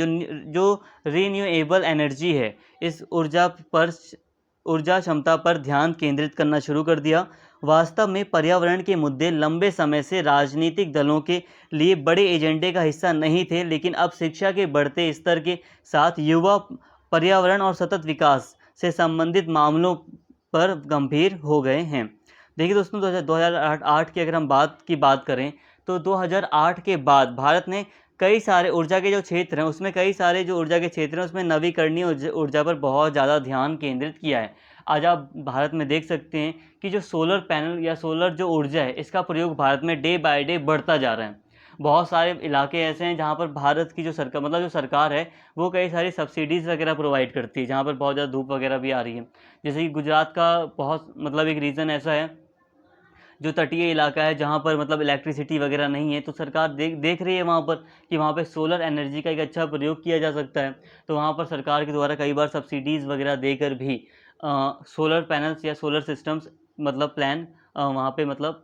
जो रीन्यूएबल एनर्जी है, इस ऊर्जा क्षमता पर ध्यान केंद्रित करना शुरू कर दिया। वास्तव में पर्यावरण के मुद्दे लंबे समय से राजनीतिक दलों के लिए बड़े एजेंडे का हिस्सा नहीं थे, लेकिन अब शिक्षा के बढ़ते स्तर के साथ युवा पर्यावरण और सतत विकास से संबंधित मामलों पर गंभीर हो गए हैं। देखिए दोस्तों, 2008 की अगर हम बात करें तो 2008 के बाद भारत ने कई सारे ऊर्जा के जो क्षेत्र हैं उसमें कई सारे जो ऊर्जा के क्षेत्र हैं उसमें नवीकरणीय ऊर्जा पर बहुत ज़्यादा ध्यान केंद्रित किया है। आज आप भारत में देख सकते हैं कि जो सोलर पैनल या सोलर जो ऊर्जा है, इसका प्रयोग भारत में डे बाय डे बढ़ता जा रहा है। बहुत सारे इलाके ऐसे हैं जहाँ पर भारत की जो सरकार मतलब जो सरकार है वो कई सारी सब्सिडीज़ वगैरह प्रोवाइड करती है, जहाँ पर बहुत ज़्यादा धूप वगैरह भी आ रही है। जैसे कि गुजरात का बहुत मतलब एक रीज़न ऐसा है जो तटीय इलाका है, जहाँ पर मतलब इलेक्ट्रिसिटी वगैरह नहीं है, तो सरकार देख रही है वहाँ पर कि वहाँ पे सोलर एनर्जी का एक अच्छा प्रयोग किया जा सकता है। तो वहाँ पर सरकार के द्वारा कई बार सब्सिडीज़ वगैरह देकर भी सोलर पैनल्स या सोलर सिस्टम्स मतलब प्लान वहाँ पे मतलब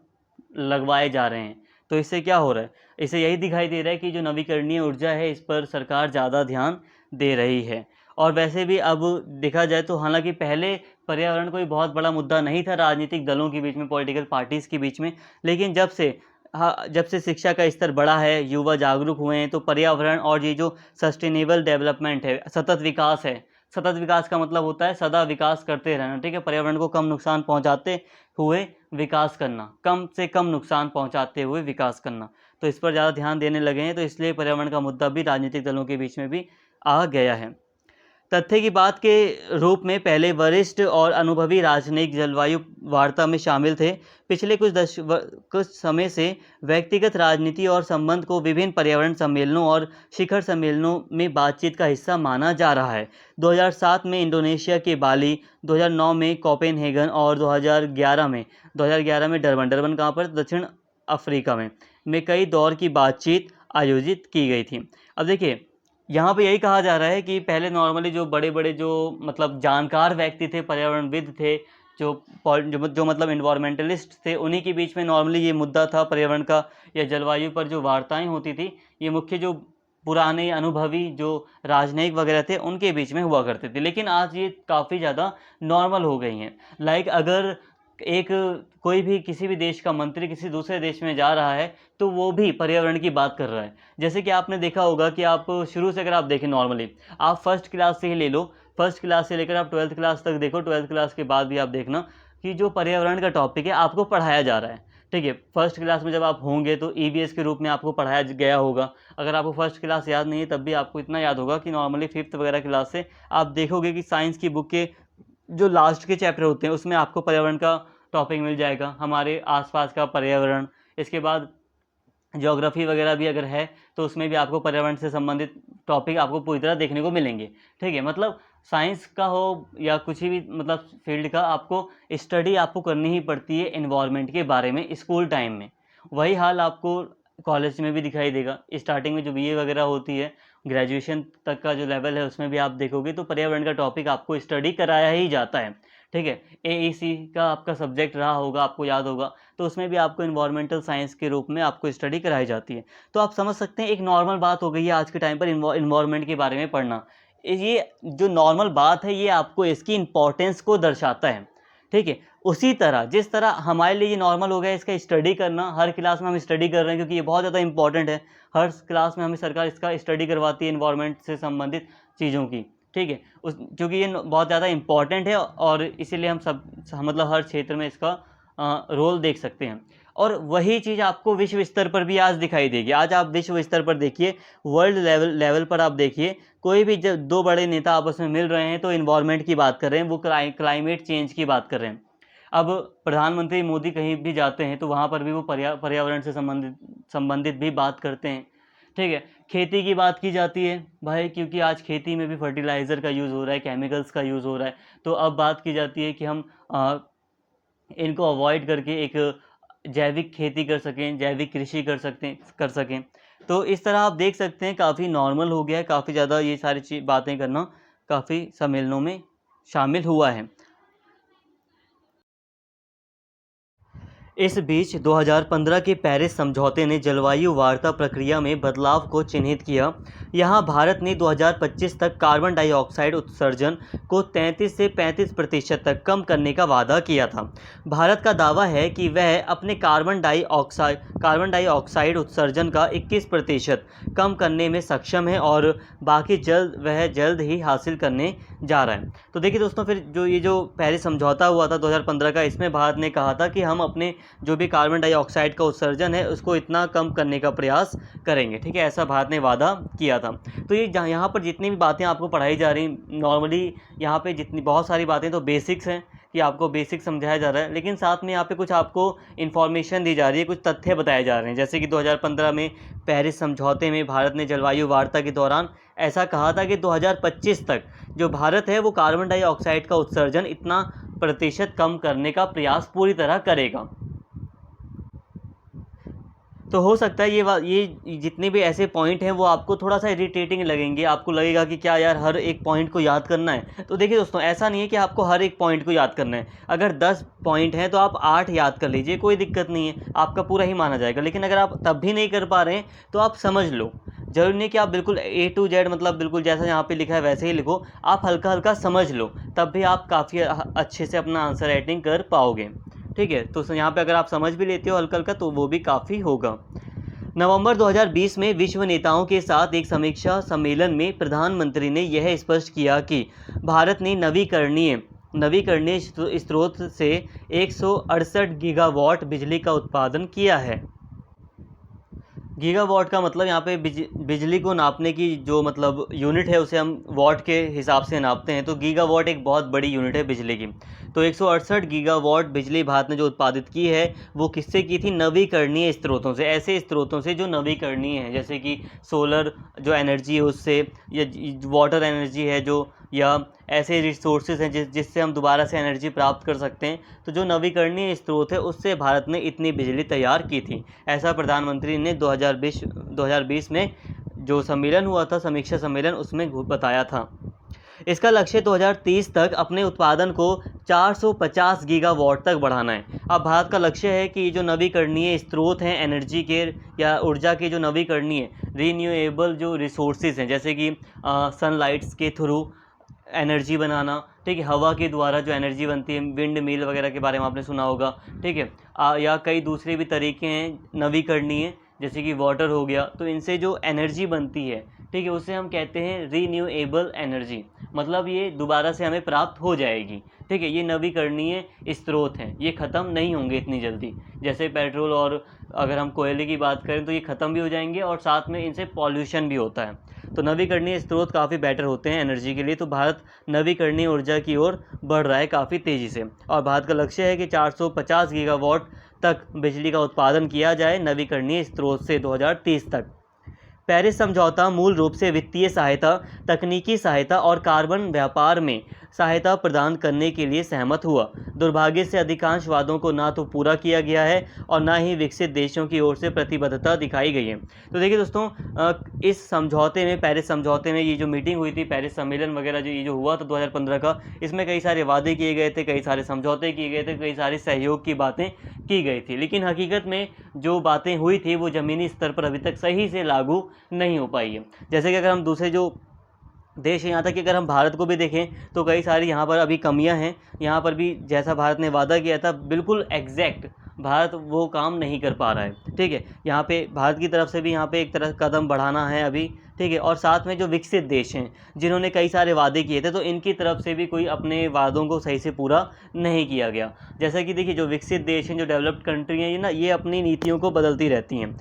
लगवाए जा रहे हैं। तो इससे क्या हो रहा है, इससे यही दिखाई दे रहा है कि जो नवीकरणीय ऊर्जा है इस पर सरकार ज़्यादा ध्यान दे रही है। और वैसे भी अब देखा जाए तो हालांकि पहले पर्यावरण कोई बहुत बड़ा मुद्दा नहीं था राजनीतिक दलों के बीच में, पॉलिटिकल पार्टीज़ के बीच में, लेकिन जब से शिक्षा का स्तर बढ़ा है, युवा जागरूक हुए हैं, तो पर्यावरण और ये जो सस्टेनेबल डेवलपमेंट है, सतत विकास है। सतत विकास का मतलब होता है सदा विकास करते रहना, ठीक है। पर्यावरण को कम नुकसान पहुंचाते हुए विकास करना, कम से कम नुकसान पहुंचाते हुए विकास करना। तो इस पर ज़्यादा ध्यान देने लगे हैं, तो इसलिए पर्यावरण का मुद्दा भी राजनीतिक दलों के बीच में भी आ गया है। तथ्य की बात के रूप में पहले वरिष्ठ और अनुभवी राजनयिक जलवायु वार्ता में शामिल थे। पिछले कुछ समय से व्यक्तिगत राजनीति और संबंध को विभिन्न पर्यावरण सम्मेलनों और शिखर सम्मेलनों में बातचीत का हिस्सा माना जा रहा है। 2007 में इंडोनेशिया के बाली, 2009 में कोपेनहेगन और 2011 में डरबन कहाँ पर, दक्षिण अफ्रीका में कई दौर की बातचीत आयोजित की गई थी। अब देखिए, यहाँ पे यही कहा जा रहा है कि पहले नॉर्मली जो बड़े बड़े जो मतलब जानकार व्यक्ति थे, पर्यावरणविद थे, जो मतलब इन्वायरमेंटलिस्ट थे, उन्हीं के बीच में नॉर्मली ये मुद्दा था पर्यावरण का या जलवायु पर जो वार्ताएं होती थी, ये मुख्य जो पुराने अनुभवी जो राजनयिक वगैरह थे उनके बीच में हुआ करते थे। लेकिन आज ये काफ़ी ज़्यादा नॉर्मल हो गई हैं। लाइक अगर एक कोई भी किसी भी देश का मंत्री किसी दूसरे देश में जा रहा है तो वो भी पर्यावरण की बात कर रहा है। जैसे कि आपने देखा होगा कि आप शुरू से अगर आप देखें, नॉर्मली आप फर्स्ट क्लास से ही ले लो, फर्स्ट क्लास से लेकर आप 12th क्लास तक देखो, 12th क्लास के बाद भी आप देखना कि जो पर्यावरण का टॉपिक है आपको पढ़ाया जा रहा है, ठीक है। फर्स्ट क्लास में जब आप होंगे तो ईवीएस के रूप में आपको पढ़ाया गया होगा। अगर आपको फर्स्ट क्लास याद नहीं है तब भी आपको इतना याद होगा कि नॉर्मली 5th वगैरह क्लास से आप देखोगे कि साइंस की बुक के जो लास्ट के चैप्टर होते हैं उसमें आपको पर्यावरण का टॉपिक मिल जाएगा, हमारे आसपास का पर्यावरण। इसके बाद ज्योग्राफी वगैरह भी अगर है तो उसमें भी आपको पर्यावरण से संबंधित टॉपिक आपको पूरी तरह देखने को मिलेंगे, ठीक है। मतलब साइंस का हो या कुछ भी मतलब फील्ड का, आपको स्टडी आपको करनी ही पड़ती है एनवायरनमेंट के बारे में स्कूल टाइम में। वही हाल आपको कॉलेज में भी दिखाई देगा। स्टार्टिंग में जो बीए वगैरह होती है, ग्रेजुएशन तक का जो लेवल है उसमें भी आप देखोगे तो पर्यावरण का टॉपिक आपको स्टडी कराया ही जाता है, ठीक है। एईसी का आपका सब्जेक्ट रहा होगा, आपको याद होगा, तो उसमें भी आपको इन्वायरमेंटल साइंस के रूप में आपको स्टडी कराई जाती है। तो आप समझ सकते हैं एक नॉर्मल बात हो गई है आज के टाइम पर इन्वायरमेंट के बारे में पढ़ना। ये जो नॉर्मल बात है ये आपको इसकी इम्पोर्टेंस को दर्शाता है, ठीक है। उसी तरह जिस तरह हमारे लिए ये नॉर्मल हो गया इसका स्टडी करना, हर क्लास में हम स्टडी कर रहे हैं क्योंकि ये बहुत ज़्यादा इंपॉर्टेंट है। हर क्लास में हमें सरकार इसका स्टडी करवाती है इन्वायरमेंट से संबंधित चीज़ों की, ठीक है। क्योंकि ये बहुत ज़्यादा इंपॉर्टेंट है और इसीलिए मतलब हर क्षेत्र में इसका रोल देख सकते हैं। और वही चीज़ आपको विश्व स्तर पर भी आज दिखाई देगी। आज आप विश्व स्तर पर देखिए, वर्ल्ड लेवल पर आप देखिए, कोई भी जब दो बड़े नेता आपस में मिल रहे हैं तो इन्वायरमेंट की बात कर रहे हैं, वो क्लाइमेट चेंज की बात कर रहे हैं। अब प्रधानमंत्री मोदी कहीं भी जाते हैं तो वहाँ पर भी वो पर्यावरण से संबंधित भी बात करते हैं, ठीक है। खेती की बात की जाती है भाई, क्योंकि आज खेती में भी फर्टिलाइज़र का यूज़ हो रहा है, केमिकल्स का यूज़ हो रहा है। तो अब बात की जाती है कि हम इनको अवॉइड करके एक जैविक खेती कर सकें, जैविक कृषि कर सकें। तो इस तरह आप देख सकते हैं काफ़ी नॉर्मल हो गया है, काफ़ी ज़्यादा ये सारी बातें करना काफ़ी सम्मेलनों में शामिल हुआ है। इस बीच 2015 के पेरिस समझौते ने जलवायु वार्ता प्रक्रिया में बदलाव को चिन्हित किया। यहाँ भारत ने 2025 तक कार्बन डाइऑक्साइड उत्सर्जन को 33 से 35% तक कम करने का वादा किया था। भारत का दावा है कि वह अपने कार्बन डाइऑक्साइड उत्सर्जन का 21% कम करने में सक्षम है और बाकी जल्द ही हासिल करने जा रहा है। तो देखिए दोस्तों, फिर ये जो पेरिस समझौता हुआ था 2015 का, इसमें भारत ने कहा था कि हम अपने जो भी कार्बन डाइऑक्साइड का उत्सर्जन है उसको इतना कम करने का प्रयास करेंगे। ठीक है, ऐसा भारत ने वादा किया था। तो ये यहाँ पर जितनी भी बातें आपको पढ़ाई जा रही, नॉर्मली यहाँ पे जितनी बहुत सारी बातें तो बेसिक्स हैं कि आपको बेसिक समझाया जा रहा है, लेकिन साथ में यहाँ पे कुछ आपको इन्फॉर्मेशन दी जा रही है, कुछ तथ्य बताए जा रहे हैं। जैसे कि 2015 में पेरिस समझौते में भारत ने जलवायु वार्ता के दौरान ऐसा कहा था कि 2025 तक जो भारत है वो कार्बन डाइऑक्साइड का उत्सर्जन इतना प्रतिशत कम करने का प्रयास पूरी तरह करेगा। तो हो सकता है ये जितने भी ऐसे पॉइंट हैं वो आपको थोड़ा सा इरिटेटिंग लगेंगे, आपको लगेगा कि क्या यार हर एक पॉइंट को याद करना है। तो देखिए दोस्तों, ऐसा नहीं है कि आपको हर एक पॉइंट को याद करना है। अगर 10 पॉइंट हैं तो आप 8 याद कर लीजिए, कोई दिक्कत नहीं है, आपका पूरा ही माना जाएगा। लेकिन अगर आप तब भी नहीं कर पा रहे हैं तो आप समझ लो, जरूरी नहीं कि आप बिल्कुल A to Z मतलब बिल्कुल जैसा यहाँ पे लिखा है वैसे ही लिखो, आप हल्का हल्का समझ लो, तब भी आप काफ़ी अच्छे से अपना आंसर राइटिंग कर पाओगे। ठीक है, तो यहाँ पे अगर आप समझ भी लेते हो हल्का हल्का तो वो भी काफ़ी होगा। नवंबर 2020 में विश्व नेताओं के साथ एक समीक्षा सम्मेलन में प्रधानमंत्री ने यह स्पष्ट किया कि भारत ने नवीकरणीय स्रोत से 168 गीगावाट बिजली का उत्पादन किया है। गीगावाट का मतलब यहाँ पे बिजली को नापने की जो मतलब यूनिट है उसे हम वाट के हिसाब से नापते हैं। तो गीगावाट एक बहुत बड़ी यूनिट है बिजली की। तो 168 गीगावाट बिजली भारत ने जो उत्पादित की है वो किससे की थी? नवीकरणीय स्रोतों से, ऐसे स्रोतों से जो नवीकरणीय हैं, जैसे कि सोलर जो एनर्जी है उससे, या वाटर एनर्जी है जो, या ऐसे रिसोर्सेज हैं जिससे हम दोबारा से एनर्जी प्राप्त कर सकते हैं। तो जो नवीकरणीय स्रोत है उससे भारत ने इतनी बिजली तैयार की थी। ऐसा प्रधानमंत्री ने 2020 में जो सम्मेलन हुआ था, समीक्षा सम्मेलन, उसमें बताया था। इसका लक्ष्य 2030 तक अपने उत्पादन को 450 गीगावाट तक बढ़ाना है। अब भारत का लक्ष्य है कि जो नवीकरणीय स्रोत हैं एनर्जी के या ऊर्जा के, जो नवीकरणीय रीन्यूएबल जो रिसोर्सेज हैं, जैसे कि सनलाइट्स के थ्रू एनर्जी बनाना, ठीक है, हवा के द्वारा जो एनर्जी बनती है, विंड मिल वगैरह के बारे में आपने सुना होगा, ठीक है, या कई दूसरे भी तरीके हैं नवीकरणीय, जैसे कि वाटर हो गया। तो इनसे जो एनर्जी बनती है, ठीक है, उसे हम कहते हैं रीन्यूएबल एनर्जी, मतलब ये दोबारा से हमें प्राप्त हो जाएगी। ठीक है, ये नवीकरणीय स्रोत हैं, ये ख़त्म नहीं होंगे इतनी जल्दी। जैसे पेट्रोल और अगर हम कोयले की बात करें तो ये ख़त्म भी हो जाएंगे और साथ में इनसे पॉल्यूशन भी होता है। तो नवीकरणीय स्रोत काफ़ी बेटर होते हैं एनर्जी के लिए। तो भारत नवीकरणीय ऊर्जा की ओर बढ़ रहा है काफ़ी तेज़ी से, और भारत का लक्ष्य है कि 450 गीगावाट तक बिजली का उत्पादन किया जाए नवीकरणीय स्रोत से 2030 तक। पेरिस समझौता मूल रूप से वित्तीय सहायता, तकनीकी सहायता और कार्बन व्यापार में सहायता प्रदान करने के लिए सहमत हुआ। दुर्भाग्य से अधिकांश वादों को ना तो पूरा किया गया है और ना ही विकसित देशों की ओर से प्रतिबद्धता दिखाई गई है। तो देखिए दोस्तों, इस समझौते में, पेरिस समझौते में, ये जो मीटिंग हुई थी, पेरिस सम्मेलन वगैरह ये जो हुआ था 2015 का, इसमें कई सारे वादे किए गए थे, कई सारे समझौते किए गए थे, कई सारे सहयोग की बातें की गई थी। लेकिन हकीकत में जो बातें हुई थी वो ज़मीनी स्तर पर अभी तक सही से लागू नहीं हो पाई है। जैसे कि अगर हम दूसरे जो देश है, यहाँ तक कि अगर हम भारत को भी देखें तो कई सारी यहाँ पर अभी कमियाँ हैं। यहाँ पर भी जैसा भारत ने वादा किया था बिल्कुल एग्जैक्ट भारत वो काम नहीं कर पा रहा है। ठीक है, यहाँ पे भारत की तरफ से भी यहाँ पे एक तरह कदम बढ़ाना है अभी। ठीक है, और साथ में जो विकसित देश हैं जिन्होंने कई सारे वादे किए थे, तो इनकी तरफ से भी कोई अपने वादों को सही से पूरा नहीं किया गया। जैसा कि देखिए, जो विकसित देश हैं, जो डेवलप्ड कंट्री हैं, ये ना ये अपनी नीतियों को बदलती रहती हैं।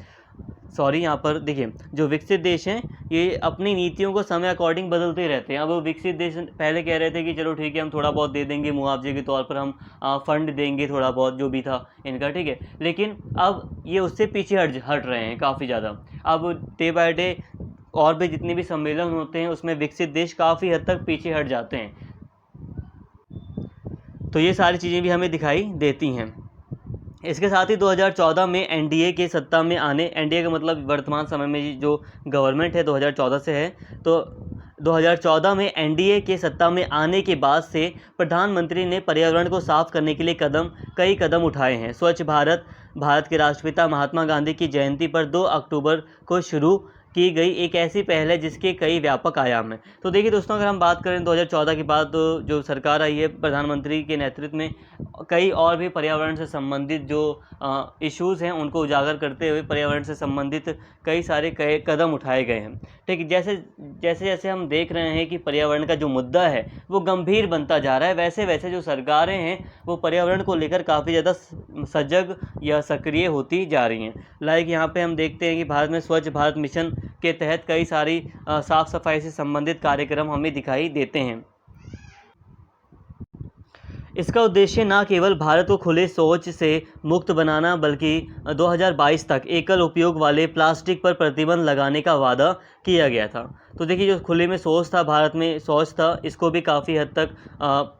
यहाँ पर देखिए, जो विकसित देश हैं ये अपनी नीतियों को समय अकॉर्डिंग बदलते रहते हैं। अब वो विकसित देश पहले कह रहे थे कि चलो ठीक है, हम थोड़ा बहुत दे देंगे मुआवजे के तौर पर, हम फंड देंगे थोड़ा बहुत जो भी था इनका, ठीक है, लेकिन अब ये उससे पीछे हट रहे हैं काफ़ी ज़्यादा। अब डे बाय डे और भी जितने भी सम्मेलन होते हैं उसमें विकसित देश काफ़ी हद तक पीछे हट जाते हैं। तो ये सारी चीज़ें भी हमें दिखाई देती हैं। इसके साथ ही 2014 में एनडीए के सत्ता में आने, एनडीए का मतलब वर्तमान समय में जो गवर्नमेंट है 2014 से है, तो 2014 में एनडीए के सत्ता में आने के बाद से प्रधानमंत्री ने पर्यावरण को साफ करने के लिए कई कदम उठाए हैं। स्वच्छ भारत भारत के राष्ट्रपिता महात्मा गांधी की जयंती पर 2 अक्टूबर को शुरू की गई एक ऐसी पहल है जिसके कई व्यापक आयाम हैं। तो देखिए दोस्तों, अगर हम बात करें 2014 के बाद तो जो सरकार आई है प्रधानमंत्री के नेतृत्व में, कई और भी पर्यावरण से संबंधित जो इश्यूज़ हैं उनको उजागर करते हुए पर्यावरण से संबंधित कई सारे कदम उठाए गए हैं। ठीक, जैसे जैसे हम देख रहे हैं कि पर्यावरण का जो मुद्दा है वो गंभीर बनता जा रहा है, वैसे वैसे जो सरकारें हैं वो पर्यावरण को लेकर काफ़ी ज़्यादा सजग या सक्रिय होती जा रही हैं। लाइक यहाँ पे हम देखते हैं कि भारत में स्वच्छ भारत मिशन के तहत कई सारी साफ़ सफाई से संबंधित कार्यक्रम हमें दिखाई देते हैं। इसका उद्देश्य न केवल भारत को खुले शौच से मुक्त बनाना बल्कि 2022 तक एकल उपयोग वाले प्लास्टिक पर प्रतिबंध लगाने का वादा किया गया था। तो देखिए, जो खुले में शौच था, भारत में शौच था, इसको भी काफ़ी हद तक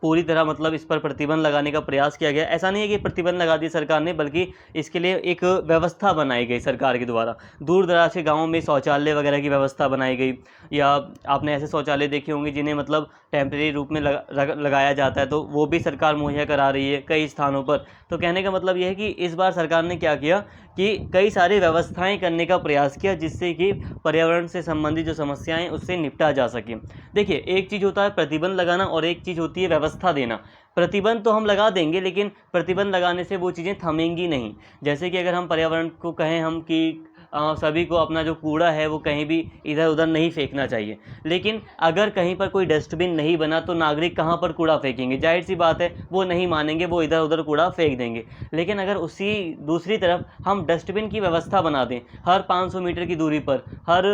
पूरी तरह मतलब इस पर प्रतिबंध लगाने का प्रयास किया गया। ऐसा नहीं है कि प्रतिबंध लगा दिया सरकार ने, बल्कि इसके लिए एक व्यवस्था बनाई गई सरकार के द्वारा। दूर दराज के गाँवों में शौचालय वगैरह की व्यवस्था बनाई गई, या आपने ऐसे शौचालय देखे होंगे जिन्हें मतलब टेम्परेरी रूप में लगाया जाता है, तो वो भी सरकार मुहैया करा रही है कई स्थानों पर। तो कहने का मतलब यह है कि इस बार सरकार ने क्या किया कि कई सारी व्यवस्थाएं करने का प्रयास किया जिससे कि पर्यावरण से संबंधित जो समस्याएं उससे निपटा जा सके। देखिए, एक चीज़ होता है प्रतिबंध लगाना और एक चीज़ होती है व्यवस्था देना। प्रतिबंध तो हम लगा देंगे, लेकिन प्रतिबंध लगाने से वो चीज़ें थमेंगी नहीं। जैसे कि अगर हम पर्यावरण को कहें हम कि सभी को अपना जो कूड़ा है वो कहीं भी इधर उधर नहीं फेंकना चाहिए, लेकिन अगर कहीं पर कोई डस्टबिन नहीं बना तो नागरिक कहाँ पर कूड़ा फेंकेंगे? जाहिर सी बात है वो नहीं मानेंगे, वो इधर उधर कूड़ा फेंक देंगे। लेकिन अगर उसी दूसरी तरफ हम डस्टबिन की व्यवस्था बना दें, हर 500 मीटर की दूरी पर, हर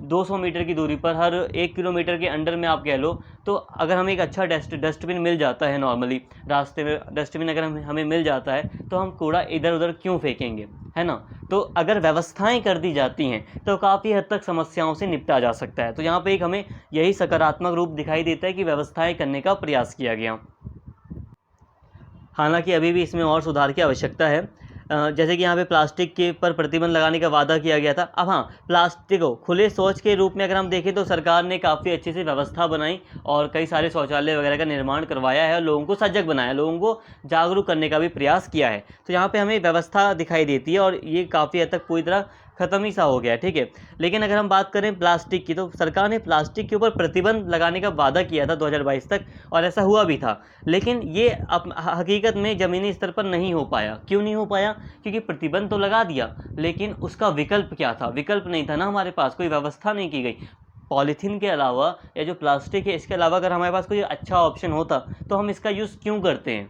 200 मीटर की दूरी पर, हर 1 किलोमीटर के अंडर में आप कह लो, तो अगर हमें एक अच्छा डस्टबिन मिल जाता है, नॉर्मली रास्ते में डस्टबिन अगर हमें मिल जाता है, तो हम कूड़ा इधर उधर क्यों फेंकेंगे, है ना? तो अगर व्यवस्थाएं कर दी जाती हैं तो काफ़ी हद तक समस्याओं से निपटा जा सकता है। तो यहाँ पे एक हमें यही सकारात्मक रूप दिखाई देता है कि व्यवस्थाएं करने का प्रयास किया गया। हालांकि अभी भी इसमें और सुधार की आवश्यकता है। जैसे कि यहाँ पे प्लास्टिक के पर प्रतिबंध लगाने का वादा किया गया था। अब हाँ, प्लास्टिक को खुले शौच के रूप में अगर हम देखें तो सरकार ने काफ़ी अच्छी सी व्यवस्था बनाई और कई सारे शौचालय वगैरह का निर्माण करवाया है और लोगों को सजग बनाया, लोगों को जागरूक करने का भी प्रयास किया है। तो यहाँ पे हमें व्यवस्था दिखाई देती है और ये काफ़ी हद तक पूरी तरह ख़त्म ही सा हो गया है, ठीक है। लेकिन अगर हम बात करें प्लास्टिक की, तो सरकार ने प्लास्टिक के ऊपर प्रतिबंध लगाने का वादा किया था 2022 तक, और ऐसा हुआ भी था। लेकिन ये हकीकत में ज़मीनी स्तर पर नहीं हो पाया। क्यों नहीं हो पाया? क्योंकि प्रतिबंध तो लगा दिया, लेकिन उसका विकल्प क्या था? विकल्प नहीं था ना हमारे पास, कोई व्यवस्था नहीं की गई। पॉलीथीन के अलावा या जो प्लास्टिक है इसके अलावा अगर हमारे पास कोई अच्छा ऑप्शन होता तो हम इसका यूज़ क्यों करते हैं?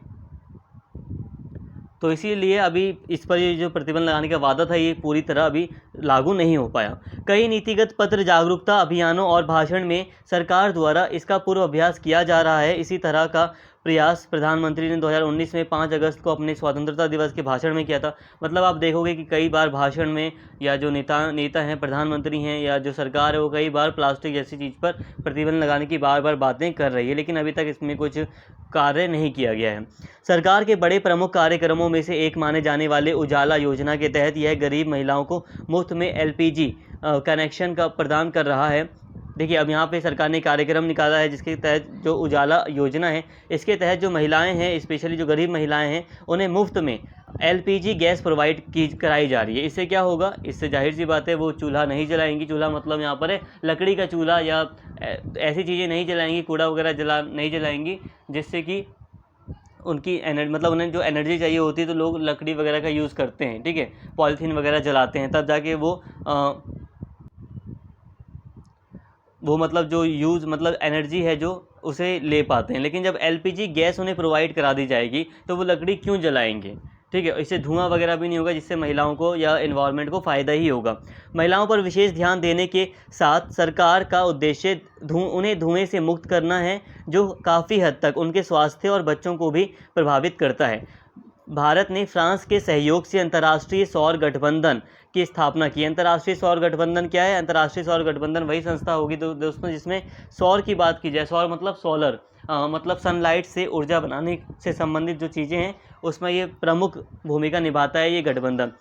तो इसीलिए अभी इस पर ये जो प्रतिबंध लगाने का वादा था ये पूरी तरह अभी लागू नहीं हो पाया। कई नीतिगत पत्र, जागरूकता अभियानों और भाषण में सरकार द्वारा इसका पूर्वाभ्यास किया जा रहा है। इसी तरह का प्रयास प्रधानमंत्री ने 2019 में 5 अगस्त को अपने स्वतंत्रता दिवस के भाषण में किया था। मतलब आप देखोगे कि कई बार भाषण में या जो नेता हैं, प्रधानमंत्री हैं या जो सरकार है, वो कई बार प्लास्टिक जैसी चीज़ पर प्रतिबंध लगाने की बार बार बातें कर रही है, लेकिन अभी तक इसमें कुछ कार्य नहीं किया गया है। सरकार के बड़े प्रमुख कार्यक्रमों में से एक माने जाने वाले उजाला योजना के तहत यह गरीब महिलाओं को मुफ्त में एलपीजी कनेक्शन का प्रदान कर रहा है। देखिए, अब यहाँ पे सरकार ने कार्यक्रम निकाला है जिसके तहत जो उजाला योजना है, इसके तहत जो महिलाएं हैं, स्पेशली जो गरीब महिलाएं हैं, उन्हें मुफ्त में एलपीजी गैस प्रोवाइड कराई जा रही है। इससे क्या होगा? इससे जाहिर सी बात है वो चूल्हा नहीं जलाएंगी। चूल्हा मतलब यहाँ पर है लकड़ी का चूल्हा या ऐसी चीज़ें नहीं जलाएंगी, कूड़ा वगैरह नहीं जलाएंगी, जिससे कि उनकी एनर्जी मतलब उन्हें जो एनर्जी चाहिए होती है, तो लोग लकड़ी वगैरह का यूज़ करते हैं, ठीक है, पॉलीथीन वगैरह जलाते हैं, तब जाके वो मतलब जो यूज़ मतलब एनर्जी है जो उसे ले पाते हैं। लेकिन जब एलपीजी गैस उन्हें प्रोवाइड करा दी जाएगी तो वो लकड़ी क्यों जलाएंगे, ठीक है। इससे धुआं वगैरह भी नहीं होगा, जिससे महिलाओं को या एनवायरनमेंट को फ़ायदा ही होगा। महिलाओं पर विशेष ध्यान देने के साथ सरकार का उद्देश्य उन्हें धुएं से मुक्त करना है, जो काफ़ी हद तक उनके स्वास्थ्य और बच्चों को भी प्रभावित करता है। भारत ने फ्रांस के सहयोग से अंतर्राष्ट्रीय सौर गठबंधन की स्थापना की। अंतर्राष्ट्रीय सौर गठबंधन क्या है? अंतर्राष्ट्रीय सौर गठबंधन वही संस्था होगी दोस्तों जिसमें सौर की बात की जाए। सौर मतलब सोलर, मतलब सनलाइट से ऊर्जा बनाने से संबंधित जो चीज़ें हैं उसमें ये प्रमुख भूमिका निभाता है ये गठबंधन,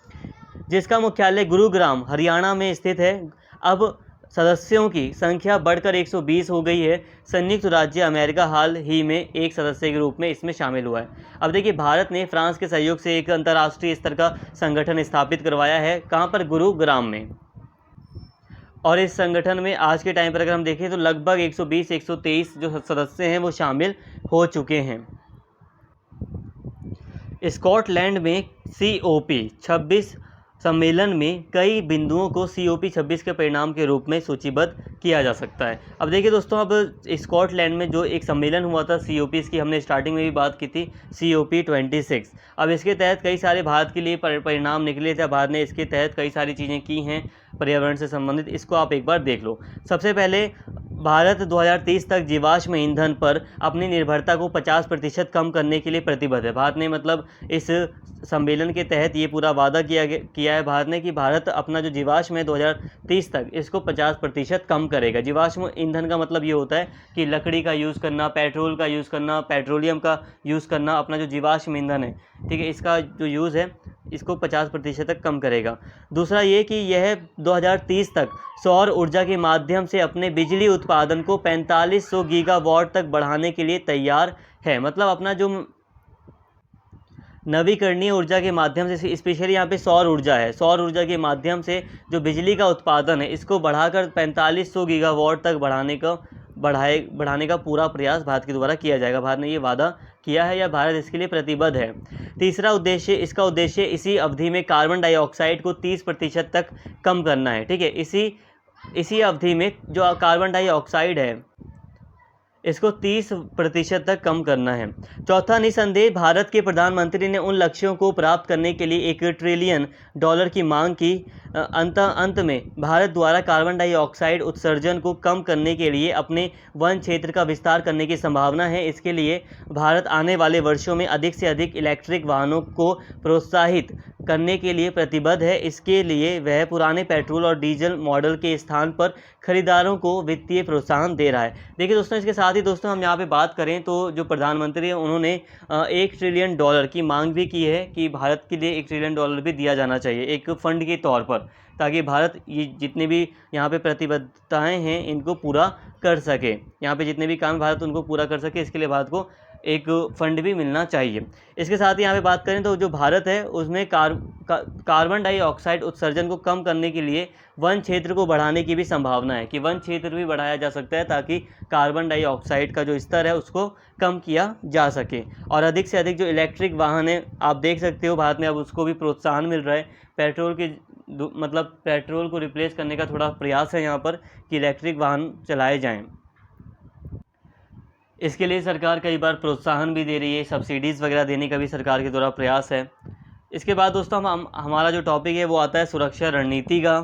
जिसका मुख्यालय गुरुग्राम हरियाणा में स्थित है। अब सदस्यों की संख्या बढ़कर 120 हो गई है। संयुक्त राज्य अमेरिका हाल ही में एक सदस्य के रूप में इसमें शामिल हुआ है। अब देखिए, भारत ने फ्रांस के सहयोग से एक अंतर्राष्ट्रीय स्तर का संगठन स्थापित करवाया है। कहाँ पर? गुरुग्राम में। और इस संगठन में आज के टाइम पर अगर हम देखें तो लगभग 120-123 जो सदस्य हैं वो शामिल हो चुके हैं। स्कॉटलैंड में COP 26 सम्मेलन में कई बिंदुओं को COP 26 के परिणाम के रूप में सूचीबद्ध किया जा सकता है। अब देखिए दोस्तों, अब स्कॉटलैंड में जो एक सम्मेलन हुआ था COP, इसकी हमने स्टार्टिंग में भी बात की थी, COP 26। अब इसके तहत कई सारे भारत के लिए परिणाम निकले थे। भारत ने इसके तहत कई सारी चीज़ें की हैं पर्यावरण से संबंधित। इसको आप एक बार देख लो। सबसे पहले भारत 2030 तक जीवाश्म ईंधन पर अपनी निर्भरता को 50% कम करने के लिए प्रतिबद्ध है। भारत ने मतलब इस सम्मेलन के तहत ये पूरा वादा किया है भारत ने कि भारत अपना जो जीवाश्म है 2030 तक इसको 50% कम करेगा। जीवाश्म ईंधन का मतलब ये होता है कि लकड़ी का यूज़ करना, पेट्रोल का यूज़ करना, पेट्रोलियम का यूज़ करना। अपना जो जीवाश्म ईंधन है, ठीक है, इसका जो यूज़ है इसको 50% तक कम करेगा। दूसरा ये कि यह 2030 तक सौर ऊर्जा के माध्यम से अपने बिजली उत्पादन को 4500 गीगावाट तक बढ़ाने के लिए तैयार है। मतलब अपना जो नवीकरणीय ऊर्जा के माध्यम से, स्पेशली यहाँ पे सौर ऊर्जा है, सौर ऊर्जा के माध्यम से जो बिजली का उत्पादन है इसको बढ़ाकर 4500 गीगावाट तक बढ़ाने का पूरा प्रयास भारत के द्वारा किया जाएगा। भारत ने ये वादा किया है या भारत इसके लिए प्रतिबद्ध है। तीसरा उद्देश्य, इसका उद्देश्य इसी अवधि में कार्बन डाइऑक्साइड को 30% तक कम करना है। ठीक है, इसी अवधि में जो कार्बन डाइऑक्साइड है इसको 30% तक कम करना है। चौथा, निसंदेह भारत के प्रधानमंत्री ने उन लक्ष्यों को प्राप्त करने के लिए $1 ट्रिलियन की मांग की। अंत में भारत द्वारा कार्बन डाइऑक्साइड उत्सर्जन को कम करने के लिए अपने वन क्षेत्र का विस्तार करने की संभावना है। इसके लिए भारत आने वाले वर्षों में अधिक से अधिक इलेक्ट्रिक वाहनों को प्रोत्साहित करने के लिए प्रतिबद्ध है। इसके लिए वह पुराने पेट्रोल और डीजल मॉडल के स्थान पर खरीदारों को वित्तीय प्रोत्साहन दे रहा है। देखिए दोस्तों, इसके साथ ही दोस्तों हम यहाँ पे बात करें तो जो प्रधानमंत्री हैं उन्होंने $1 ट्रिलियन की मांग भी की है कि भारत के लिए $1 ट्रिलियन भी दिया जाना चाहिए एक फ़ंड के तौर पर, ताकि भारत ये जितने भी यहाँ पे प्रतिबद्धताएं हैं इनको पूरा कर सके। यहाँ पे जितने भी काम भारत उनको पूरा कर सके, इसके लिए भारत को एक फ़ंड भी मिलना चाहिए। इसके साथ ही यहाँ पे बात करें तो जो भारत है उसमें कार्बन डाइऑक्साइड उत्सर्जन को कम करने के लिए वन क्षेत्र को बढ़ाने की भी संभावना है कि वन क्षेत्र भी बढ़ाया जा सकता है ताकि कार्बन डाइऑक्साइड का जो स्तर है उसको कम किया जा सके। और अधिक से अधिक जो इलेक्ट्रिक वाहन है आप देख सकते हो भारत में अब उसको भी प्रोत्साहन मिल रहा है। पेट्रोल को रिप्लेस करने का थोड़ा प्रयास है यहाँ पर कि इलेक्ट्रिक वाहन चलाए जाएँ। इसके लिए सरकार कई बार प्रोत्साहन भी दे रही है, सब्सिडीज़ वगैरह देने का भी सरकार के द्वारा प्रयास है। इसके बाद दोस्तों हमारा जो टॉपिक है वो आता है सुरक्षा रणनीति का।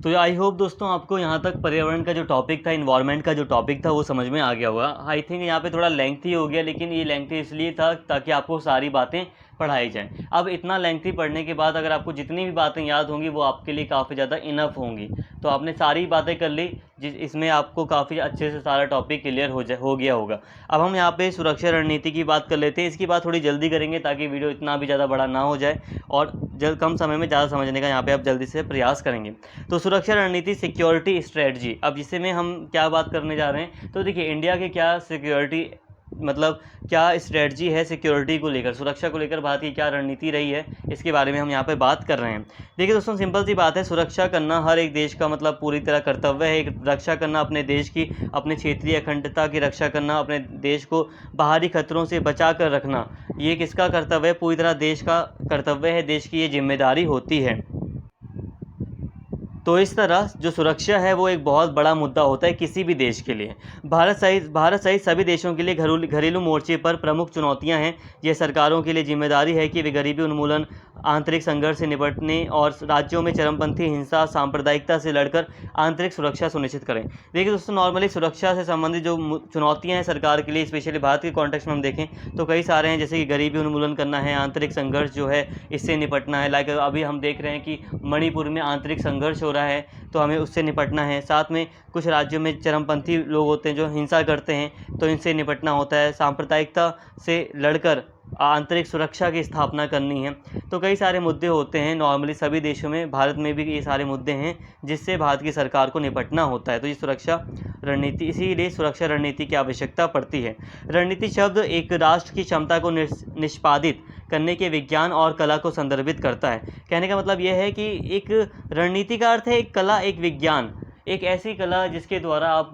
तो आई होप दोस्तों आपको यहाँ तक पर्यावरण का जो टॉपिक था, इन्वायरमेंट का जो टॉपिक था वो समझ में आ गया होगा। आई थिंक यहाँ पे थोड़ा लेंथी हो गया, लेकिन ये लेंथी इसलिए था ताकि आपको सारी बातें पढ़ाई जाएं। अब इतना लेंथी पढ़ने के बाद अगर आपको जितनी भी बातें याद होंगी वो आपके लिए काफ़ी ज़्यादा इनफ होंगी। तो आपने सारी बातें कर ली, इसमें आपको काफ़ी अच्छे से सारा टॉपिक क्लियर हो गया होगा। अब हम यहाँ पे सुरक्षा रणनीति की बात कर लेते हैं। इसकी बात थोड़ी जल्दी करेंगे ताकि वीडियो इतना भी ज़्यादा बड़ा ना हो जाए और कम समय में ज़्यादा समझने का यहाँ पे आप जल्दी से प्रयास करेंगे। तो सुरक्षा रणनीति, सिक्योरिटी स्ट्रेटजी। अब जिससे में हम क्या बात करने जा रहे हैं, तो देखिए इंडिया के क्या सिक्योरिटी मतलब क्या स्ट्रेटजी है सिक्योरिटी को लेकर, सुरक्षा को लेकर भारत की क्या रणनीति रही है, इसके बारे में हम यहाँ पे बात कर रहे हैं। देखिए दोस्तों, सिंपल सी बात है, सुरक्षा करना हर एक देश का मतलब पूरी तरह कर्तव्य है। रक्षा करना अपने देश की, अपने क्षेत्रीय अखंडता की रक्षा करना, अपने देश को बाहरी खतरों से बचा कर रखना, ये किसका कर्तव्य है? पूरी तरह देश का कर्तव्य है, देश की ये जिम्मेदारी होती है। तो इस तरह जो सुरक्षा है वो एक बहुत बड़ा मुद्दा होता है किसी भी देश के लिए। भारत सहित सभी देशों के लिए घरेलू मोर्चे पर प्रमुख चुनौतियां हैं। ये सरकारों के लिए जिम्मेदारी है कि वे गरीबी उन्मूलन, आंतरिक संघर्ष से निपटने और राज्यों में चरमपंथी हिंसा, सांप्रदायिकता से लड़कर आंतरिक सुरक्षा सुनिश्चित करें। देखिए दोस्तों, नॉर्मली सुरक्षा से संबंधित जो चुनौतियाँ हैं सरकार के लिए, स्पेशली भारत के कॉन्टेक्स्ट में हम देखें तो कई सारे हैं, जैसे कि गरीबी उन्मूलन करना है, आंतरिक संघर्ष जो है इससे निपटना है। लाइक अभी हम देख रहे हैं कि मणिपुर में आंतरिक संघर्ष हो रहा है तो हमें उससे निपटना है। साथ में कुछ राज्यों में चरमपंथी लोग होते हैं जो हिंसा करते हैं तो इनसे निपटना होता है। सांप्रदायिकता से लड़कर आंतरिक सुरक्षा की स्थापना करनी है। तो कई सारे मुद्दे होते हैं नॉर्मली सभी देशों में, भारत में भी ये सारे मुद्दे हैं जिससे भारत की सरकार को निपटना होता है। तो ये सुरक्षा रणनीति, इसीलिए सुरक्षा रणनीति की आवश्यकता पड़ती है। रणनीति शब्द एक राष्ट्र की क्षमता को निष्पादित करने के विज्ञान और कला को संदर्भित करता है। कहने का मतलब यह है कि एक रणनीति का अर्थ है एक कला, एक विज्ञान, एक ऐसी कला जिसके द्वारा आप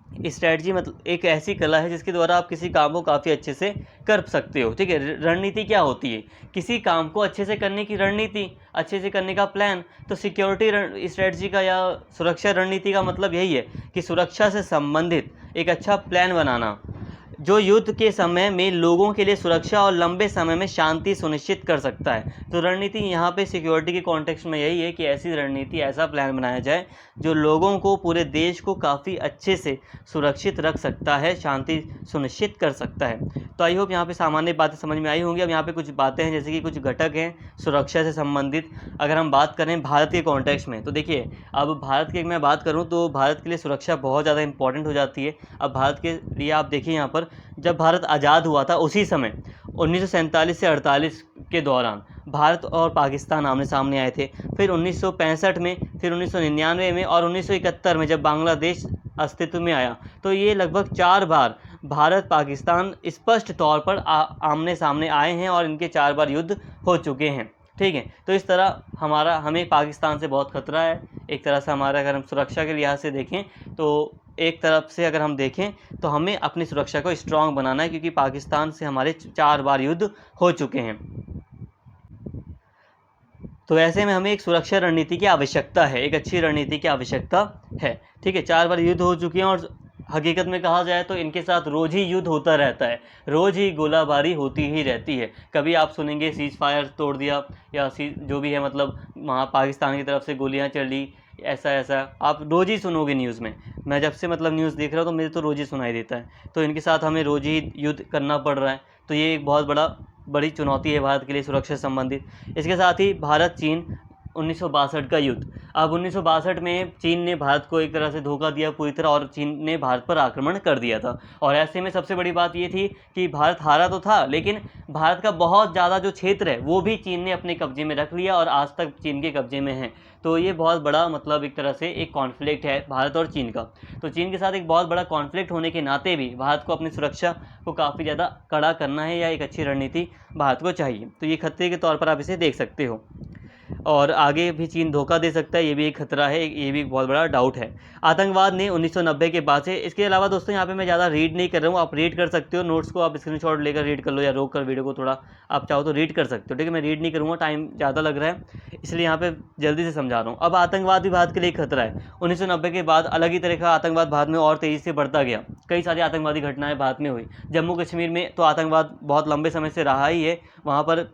स्ट्रैटेजी, मतलब एक ऐसी कला है जिसके द्वारा आप किसी काम को काफ़ी अच्छे से कर सकते हो। ठीक है, रणनीति क्या होती है? किसी काम को अच्छे से करने की रणनीति, अच्छे से करने का प्लान। तो सिक्योरिटी स्ट्रैटेजी का या सुरक्षा रणनीति का मतलब यही है कि सुरक्षा से संबंधित एक अच्छा प्लान बनाना जो युद्ध के समय में लोगों के लिए सुरक्षा और लंबे समय में शांति सुनिश्चित कर सकता है। तो रणनीति यहाँ पे सिक्योरिटी के कॉन्टेक्स्ट में यही है कि ऐसी रणनीति, ऐसा प्लान बनाया जाए जो लोगों को, पूरे देश को काफ़ी अच्छे से सुरक्षित रख सकता है, शांति सुनिश्चित कर सकता है। तो आई होप यहाँ पे सामान्य बातें समझ में आई होंगी। अब यहाँ पे कुछ बातें हैं, जैसे कि कुछ घटक हैं सुरक्षा से संबंधित। अगर हम बात करें भारत के कॉन्टेक्स्ट में, तो देखिए अब भारत की मैं बात करूँ तो भारत के लिए सुरक्षा बहुत ज़्यादा इंपॉर्टेंट हो जाती है। अब भारत के लिए आप देखिए यहाँ पर, जब भारत आज़ाद हुआ था उसी समय 1947 से 48 के दौरान भारत और पाकिस्तान आमने सामने आए थे। फिर 1965 में, फिर 1999 में और 1971 में जब बांग्लादेश अस्तित्व में आया। तो ये लगभग 4 बार भारत पाकिस्तान स्पष्ट तौर पर आमने सामने आए हैं और इनके 4 बार युद्ध हो चुके हैं। ठीक है, तो इस तरह हमें पाकिस्तान से बहुत खतरा है। एक तरह से हमारा, अगर हम सुरक्षा के लिहाज से देखें तो एक तरफ से अगर हम देखें तो हमें अपनी सुरक्षा को स्ट्रॉन्ग बनाना है, क्योंकि पाकिस्तान से हमारे 4 बार युद्ध हो चुके हैं। तो ऐसे में हमें एक सुरक्षा रणनीति की आवश्यकता है, एक अच्छी रणनीति की आवश्यकता है। ठीक है, 4 बार युद्ध हो चुके हैं और हकीकत में कहा जाए तो इनके साथ रोज़ ही युद्ध होता रहता है, रोज़ ही गोलाबारी होती ही रहती है। कभी आप सुनेंगे सीज़ फायर तोड़ दिया, या जो भी है, मतलब वहाँ पाकिस्तान की तरफ से गोलियाँ चली, ऐसा आप रोज़ ही सुनोगे न्यूज़ में। मैं जब से मतलब न्यूज़ देख रहा हूँ तो मुझे तो रोज़ ही सुनाई देता है। तो इनके साथ हमें रोज़ ही युद्ध करना पड़ रहा है। तो ये एक बहुत बड़ी चुनौती है भारत के लिए सुरक्षा संबंधित। इसके साथ ही भारत चीन 1962 का युद्ध। अब 1962 में चीन ने भारत को एक तरह से धोखा दिया पूरी तरह, और चीन ने भारत पर आक्रमण कर दिया था। और ऐसे में सबसे बड़ी बात ये थी कि भारत हारा तो था, लेकिन भारत का बहुत ज़्यादा जो क्षेत्र है वो भी चीन ने अपने कब्जे में रख लिया और आज तक चीन के कब्जे में है। तो ये बहुत बड़ा, मतलब एक तरह से एक कॉन्फ्लिक्ट है भारत और चीन का। तो चीन के साथ एक बहुत बड़ा कॉन्फ्लिक्ट होने के नाते भी भारत को अपनी सुरक्षा को काफ़ी ज़्यादा कड़ा करना है, या एक अच्छी रणनीति भारत को चाहिए। तो ये खतरे के तौर पर आप इसे देख सकते हो। और आगे भी चीन धोखा दे सकता है, ये भी एक खतरा है, ये भी एक बहुत बड़ा डाउट है। आतंकवाद ने 1990 के बाद से, इसके अलावा दोस्तों यहाँ पे मैं ज़्यादा रीड नहीं कर रहा हूँ, आप रीड कर सकते हो, नोट्स को आप स्क्रीनशॉट लेकर रीड कर लो, या रोक कर वीडियो को थोड़ा आप चाहो तो रीड कर सकते हो। ठीक है, मैं रीड नहीं करूँगा, टाइम ज़्यादा लग रहा है, इसलिए यहाँ पर जल्दी से समझा रहा हूँ। अब आतंकवाद भी भारत के लिए खतरा है। 1990 के बाद अलग ही तरह का आतंकवाद भारत में और तेज़ी से बढ़ता गया। कई सारी आतंकवादी घटनाएँ भारत में हुई। जम्मू कश्मीर में तो आतंकवाद बहुत लंबे समय से रहा ही है, वहाँ पर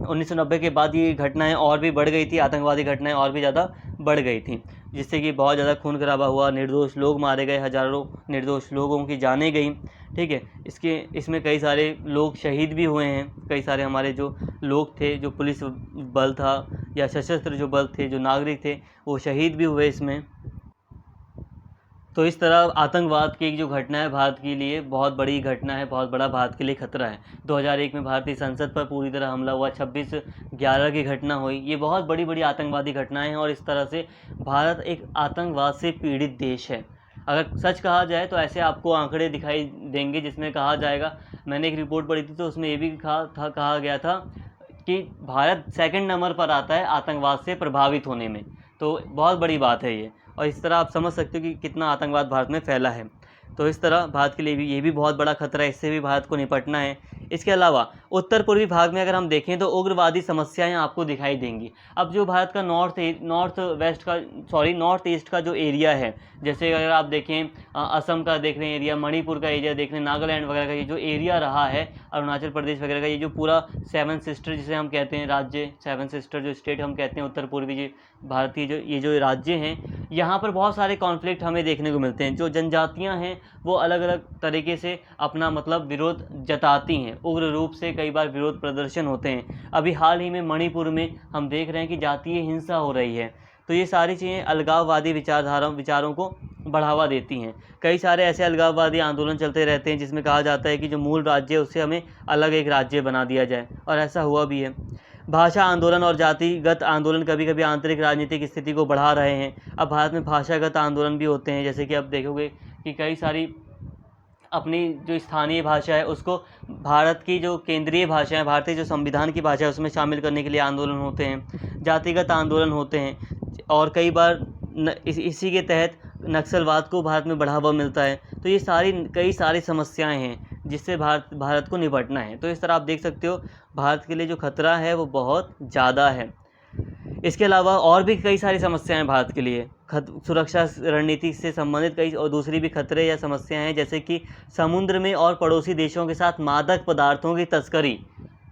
1990 के बाद ये घटनाएं और भी बढ़ गई थी, आतंकवादी घटनाएं और भी ज़्यादा बढ़ गई थी, जिससे कि बहुत ज़्यादा खून खराबा हुआ, निर्दोष लोग मारे गए, हज़ारों निर्दोष लोगों की जानें गई। ठीक है, इसमें कई सारे लोग शहीद भी हुए हैं। कई सारे हमारे जो लोग थे, जो पुलिस बल था या सशस्त्र जो बल थे, जो नागरिक थे, वो शहीद भी हुए इसमें। तो इस तरह आतंकवाद की जो घटना है भारत के लिए बहुत बड़ी घटना है, बहुत बड़ा भारत के लिए खतरा है। 2001 में भारतीय संसद पर पूरी तरह हमला हुआ, 26/11 की घटना हुई। ये बहुत बड़ी बड़ी आतंकवादी घटनाएं हैं, और इस तरह से भारत एक आतंकवाद से पीड़ित देश है। अगर सच कहा जाए तो ऐसे आपको आंकड़े दिखाई देंगे जिसमें कहा जाएगा, मैंने एक रिपोर्ट पढ़ी थी तो उसमें ये भी कहा गया था कि भारत 2nd नंबर पर आता है आतंकवाद से प्रभावित होने में। तो बहुत बड़ी बात है ये, और इस तरह आप समझ सकते हो कि कितना आतंकवाद भारत में फैला है। तो इस तरह भारत के लिए भी ये भी बहुत बड़ा खतरा है, इससे भी भारत को निपटना है। इसके अलावा उत्तर पूर्वी भाग में अगर हम देखें तो उग्रवादी समस्याएं आपको दिखाई देंगी। अब जो भारत का नॉर्थ ईस्ट का जो एरिया है, जैसे अगर आप देखें असम का देख रहे हैं एरिया, मणिपुर का एरिया देख रहे हैं, नागालैंड वगैरह का ये जो एरिया रहा है, अरुणाचल प्रदेश वगैरह का ये जो पूरा 7 सिस्टर जिसे हम कहते हैं राज्य, 7 सिस्टर जो स्टेट हम कहते हैं उत्तर पूर्वी जो भारतीय जो राज्य हैं, यहाँ पर बहुत सारे कॉन्फ्लिक्ट हमें देखने को मिलते हैं। जो जनजातियाँ हैं वो अलग अलग तरीके से अपना मतलब विरोध जताती हैं, उग्र रूप से कई बार विरोध प्रदर्शन होते हैं। अभी हाल ही में मणिपुर में हम देख रहे हैं कि जातीय हिंसा हो रही है। तो ये सारी चीज़ें अलगाववादी विचारों को बढ़ावा देती हैं। कई सारे ऐसे अलगाववादी आंदोलन चलते रहते हैं जिसमें कहा जाता है कि जो मूल राज्य है उससे हमें अलग एक राज्य बना दिया जाए, और ऐसा हुआ भी है। भाषा आंदोलन और जातिगत आंदोलन कभी कभी आंतरिक राजनीतिक स्थिति को बढ़ा रहे हैं। अब भारत में भाषागत आंदोलन भी होते हैं, जैसे कि आप देखोगे कि कई सारी अपनी जो स्थानीय भाषा है उसको भारत की जो केंद्रीय भाषा है, भारतीय जो संविधान की भाषा है उसमें शामिल करने के लिए आंदोलन होते हैं, जातिगत आंदोलन होते हैं, और कई बार इसी के तहत नक्सलवाद को भारत में बढ़ावा मिलता है। तो ये कई सारी समस्याएं हैं जिससे भारत को निपटना है। तो इस तरह आप देख सकते हो भारत के लिए जो खतरा है वो बहुत ज़्यादा है। इसके अलावा और भी कई सारी समस्याएं हैं भारत के लिए, सुरक्षा रणनीति से संबंधित कई और दूसरी भी खतरे या समस्याएं हैं, जैसे कि समुद्र में और पड़ोसी देशों के साथ मादक पदार्थों की तस्करी।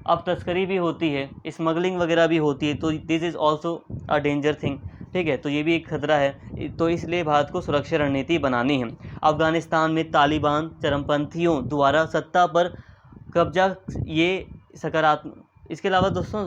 अब तस्करी भी होती है, स्मगलिंग वगैरह भी होती है, तो this is also a danger thing. ठीक है, तो ये भी एक खतरा है, तो इसलिए भारत को सुरक्षा रणनीति बनानी है। अफ़गानिस्तान में तालिबान चरमपंथियों द्वारा सत्ता पर कब्जा, ये सकारात्मक। इसके अलावा दोस्तों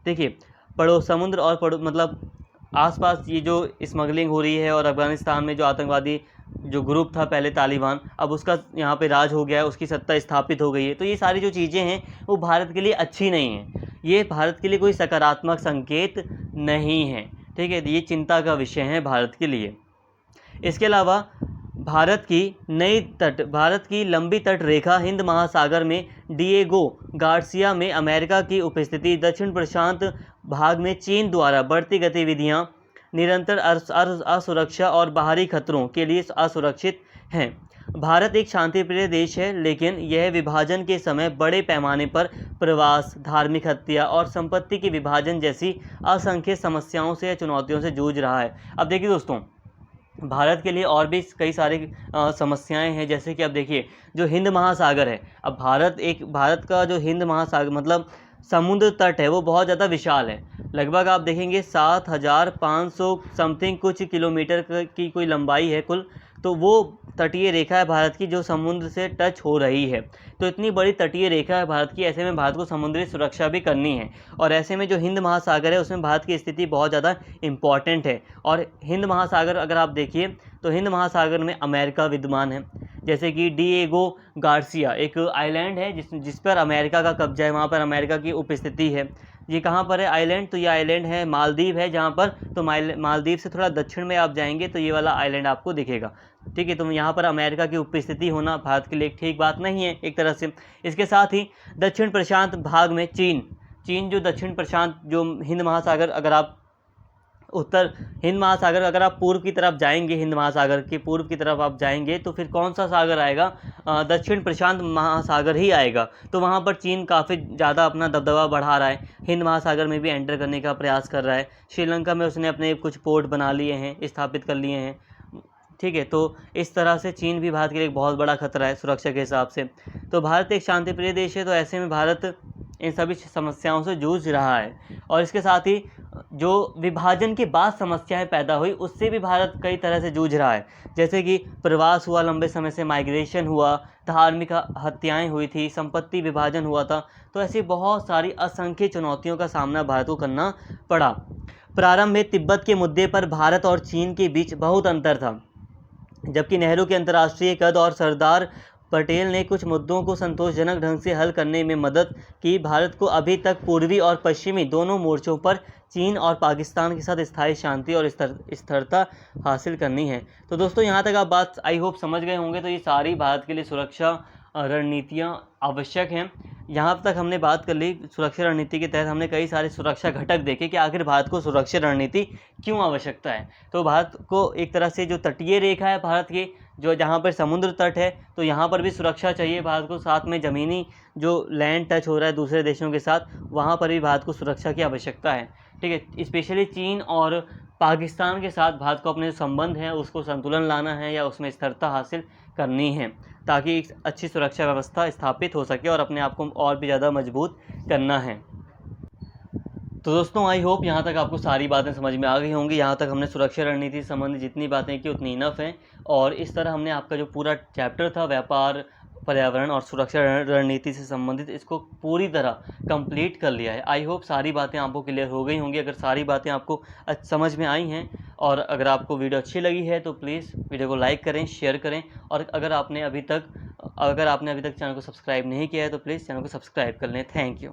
देखिए, समुद्र और मतलब आसपास ये जो स्मगलिंग हो रही है, और अफ़गानिस्तान में जो आतंकवादी जो ग्रुप था पहले तालिबान, अब उसका यहाँ पे राज हो गया है, उसकी सत्ता स्थापित हो गई है। तो ये सारी जो चीज़ें हैं वो भारत के लिए अच्छी नहीं हैं, ये भारत के लिए कोई सकारात्मक संकेत नहीं है। ठीक है, ये चिंता का विषय है भारत के लिए। इसके अलावा भारत की लंबी तट रेखा हिंद महासागर में डिएगो गार्सिया में अमेरिका की उपस्थिति, दक्षिण प्रशांत भाग में चीन द्वारा बढ़ती गतिविधियां, निरंतर असुरक्षा और बाहरी खतरों के लिए असुरक्षित हैं। भारत एक शांतिप्रिय देश है, लेकिन यह विभाजन के समय बड़े पैमाने पर प्रवास, धार्मिक हत्या और संपत्ति के विभाजन जैसी असंख्य समस्याओं से या चुनौतियों से जूझ रहा है। अब देखिए दोस्तों, भारत के लिए और भी कई सारी समस्याएं हैं, जैसे कि अब देखिए जो हिंद महासागर है, अब भारत का जो हिंद महासागर मतलब समुद्र तट है वो बहुत ज़्यादा विशाल है। लगभग आप देखेंगे 7,500 समथिंग कुछ किलोमीटर की कोई लंबाई है कुल, तो वो तटीय रेखा है भारत की जो समुद्र से टच हो रही है। तो इतनी बड़ी तटीय रेखा है भारत की, ऐसे में भारत को समुद्री सुरक्षा भी करनी है, और ऐसे में जो हिंद महासागर है उसमें भारत की स्थिति बहुत ज़्यादा इम्पॉर्टेंट है। और हिंद महासागर अगर आप देखिए तो हिंद महासागर में अमेरिका विद्यमान है, जैसे कि डिएगो गार्सिया एक आइलैंड है जिस पर अमेरिका का कब्जा है, वहाँ पर अमेरिका की उपस्थिति है। ये कहाँ पर है आइलैंड? तो ये आइलैंड है मालदीव है, जहाँ पर तो मालदीव से थोड़ा दक्षिण में आप जाएंगे तो ये वाला आइलैंड आपको दिखेगा। ठीक है, तो यहाँ पर अमेरिका की उपस्थिति होना भारत के लिए एक ठीक बात नहीं है एक तरह से। इसके साथ ही दक्षिण प्रशांत भाग में चीन जो दक्षिण प्रशांत जो हिंद महासागर, अगर आप अगर आप पूर्व की तरफ जाएंगे, हिंद महासागर के पूर्व की तरफ आप जाएंगे तो फिर कौन सा सागर आएगा? दक्षिण प्रशांत महासागर ही आएगा। तो वहाँ पर चीन काफ़ी ज़्यादा अपना दबदबा बढ़ा रहा है, हिंद महासागर में भी एंटर करने का प्रयास कर रहा है। श्रीलंका में उसने अपने कुछ पोर्ट बना लिए हैं, स्थापित कर लिए हैं। ठीक है, तो इस तरह से चीन भी भारत के लिए एक बहुत बड़ा खतरा है सुरक्षा के हिसाब से। तो भारत एक शांतिप्रिय देश है, तो ऐसे में भारत इन सभी समस्याओं से जूझ रहा है। और इसके साथ ही जो विभाजन के बाद समस्याएं पैदा हुई उससे भी भारत कई तरह से जूझ रहा है, जैसे कि प्रवास हुआ, लंबे समय से माइग्रेशन हुआ, धार्मिक हत्याएं हुई थी, संपत्ति विभाजन हुआ था। तो ऐसी बहुत सारी असंख्य चुनौतियों का सामना भारत को करना पड़ा। प्रारंभ में तिब्बत के मुद्दे पर भारत और चीन के बीच बहुत अंतर था, जबकि नेहरू के अंतर्राष्ट्रीय कद और सरदार पटेल ने कुछ मुद्दों को संतोषजनक ढंग से हल करने में मदद की। भारत को अभी तक पूर्वी और पश्चिमी दोनों मोर्चों पर चीन और पाकिस्तान के साथ स्थायी शांति और स्थिरता हासिल करनी है। तो दोस्तों यहाँ तक आप बात आई होप समझ गए होंगे। तो ये सारी भारत के लिए सुरक्षा रणनीतियाँ आवश्यक हैं। यहाँ तक हमने बात कर ली सुरक्षा रणनीति के तहत, हमने कई सारे सुरक्षा घटक देखे कि आखिर भारत को सुरक्षा रणनीति क्यों आवश्यकता है। तो भारत को एक तरह से जो तटीय रेखा है भारत की, जो जहाँ पर समुद्र तट है, तो यहाँ पर भी सुरक्षा चाहिए भारत को। साथ में ज़मीनी जो लैंड टच हो रहा है दूसरे देशों के साथ, वहाँ पर भी भारत को सुरक्षा की आवश्यकता है। ठीक है, स्पेशली चीन और पाकिस्तान के साथ भारत को अपने जो संबंध हैं उसको संतुलन लाना है या उसमें स्थिरता हासिल करनी है, ताकि एक अच्छी सुरक्षा व्यवस्था स्थापित हो सके और अपने आप को और भी ज़्यादा मजबूत करना है। तो दोस्तों आई होप यहाँ तक आपको सारी बातें समझ में आ गई होंगी। यहाँ तक हमने सुरक्षा रणनीति से संबंधित जितनी बातें की उतनी इनफ हैं। और इस तरह हमने आपका जो पूरा चैप्टर था व्यापार पर्यावरण और सुरक्षा रणनीति से संबंधित इसको पूरी तरह कंप्लीट कर लिया है। आई होप सारी बातें आपको क्लियर हो गई होंगी। अगर सारी बातें आपको समझ में आई हैं और अगर आपको वीडियो अच्छी लगी है तो प्लीज़ वीडियो को लाइक करें, शेयर करें, और अगर आपने अभी तक चैनल को सब्सक्राइब नहीं किया है तो प्लीज़ चैनल को सब्सक्राइब कर लें। Thank you.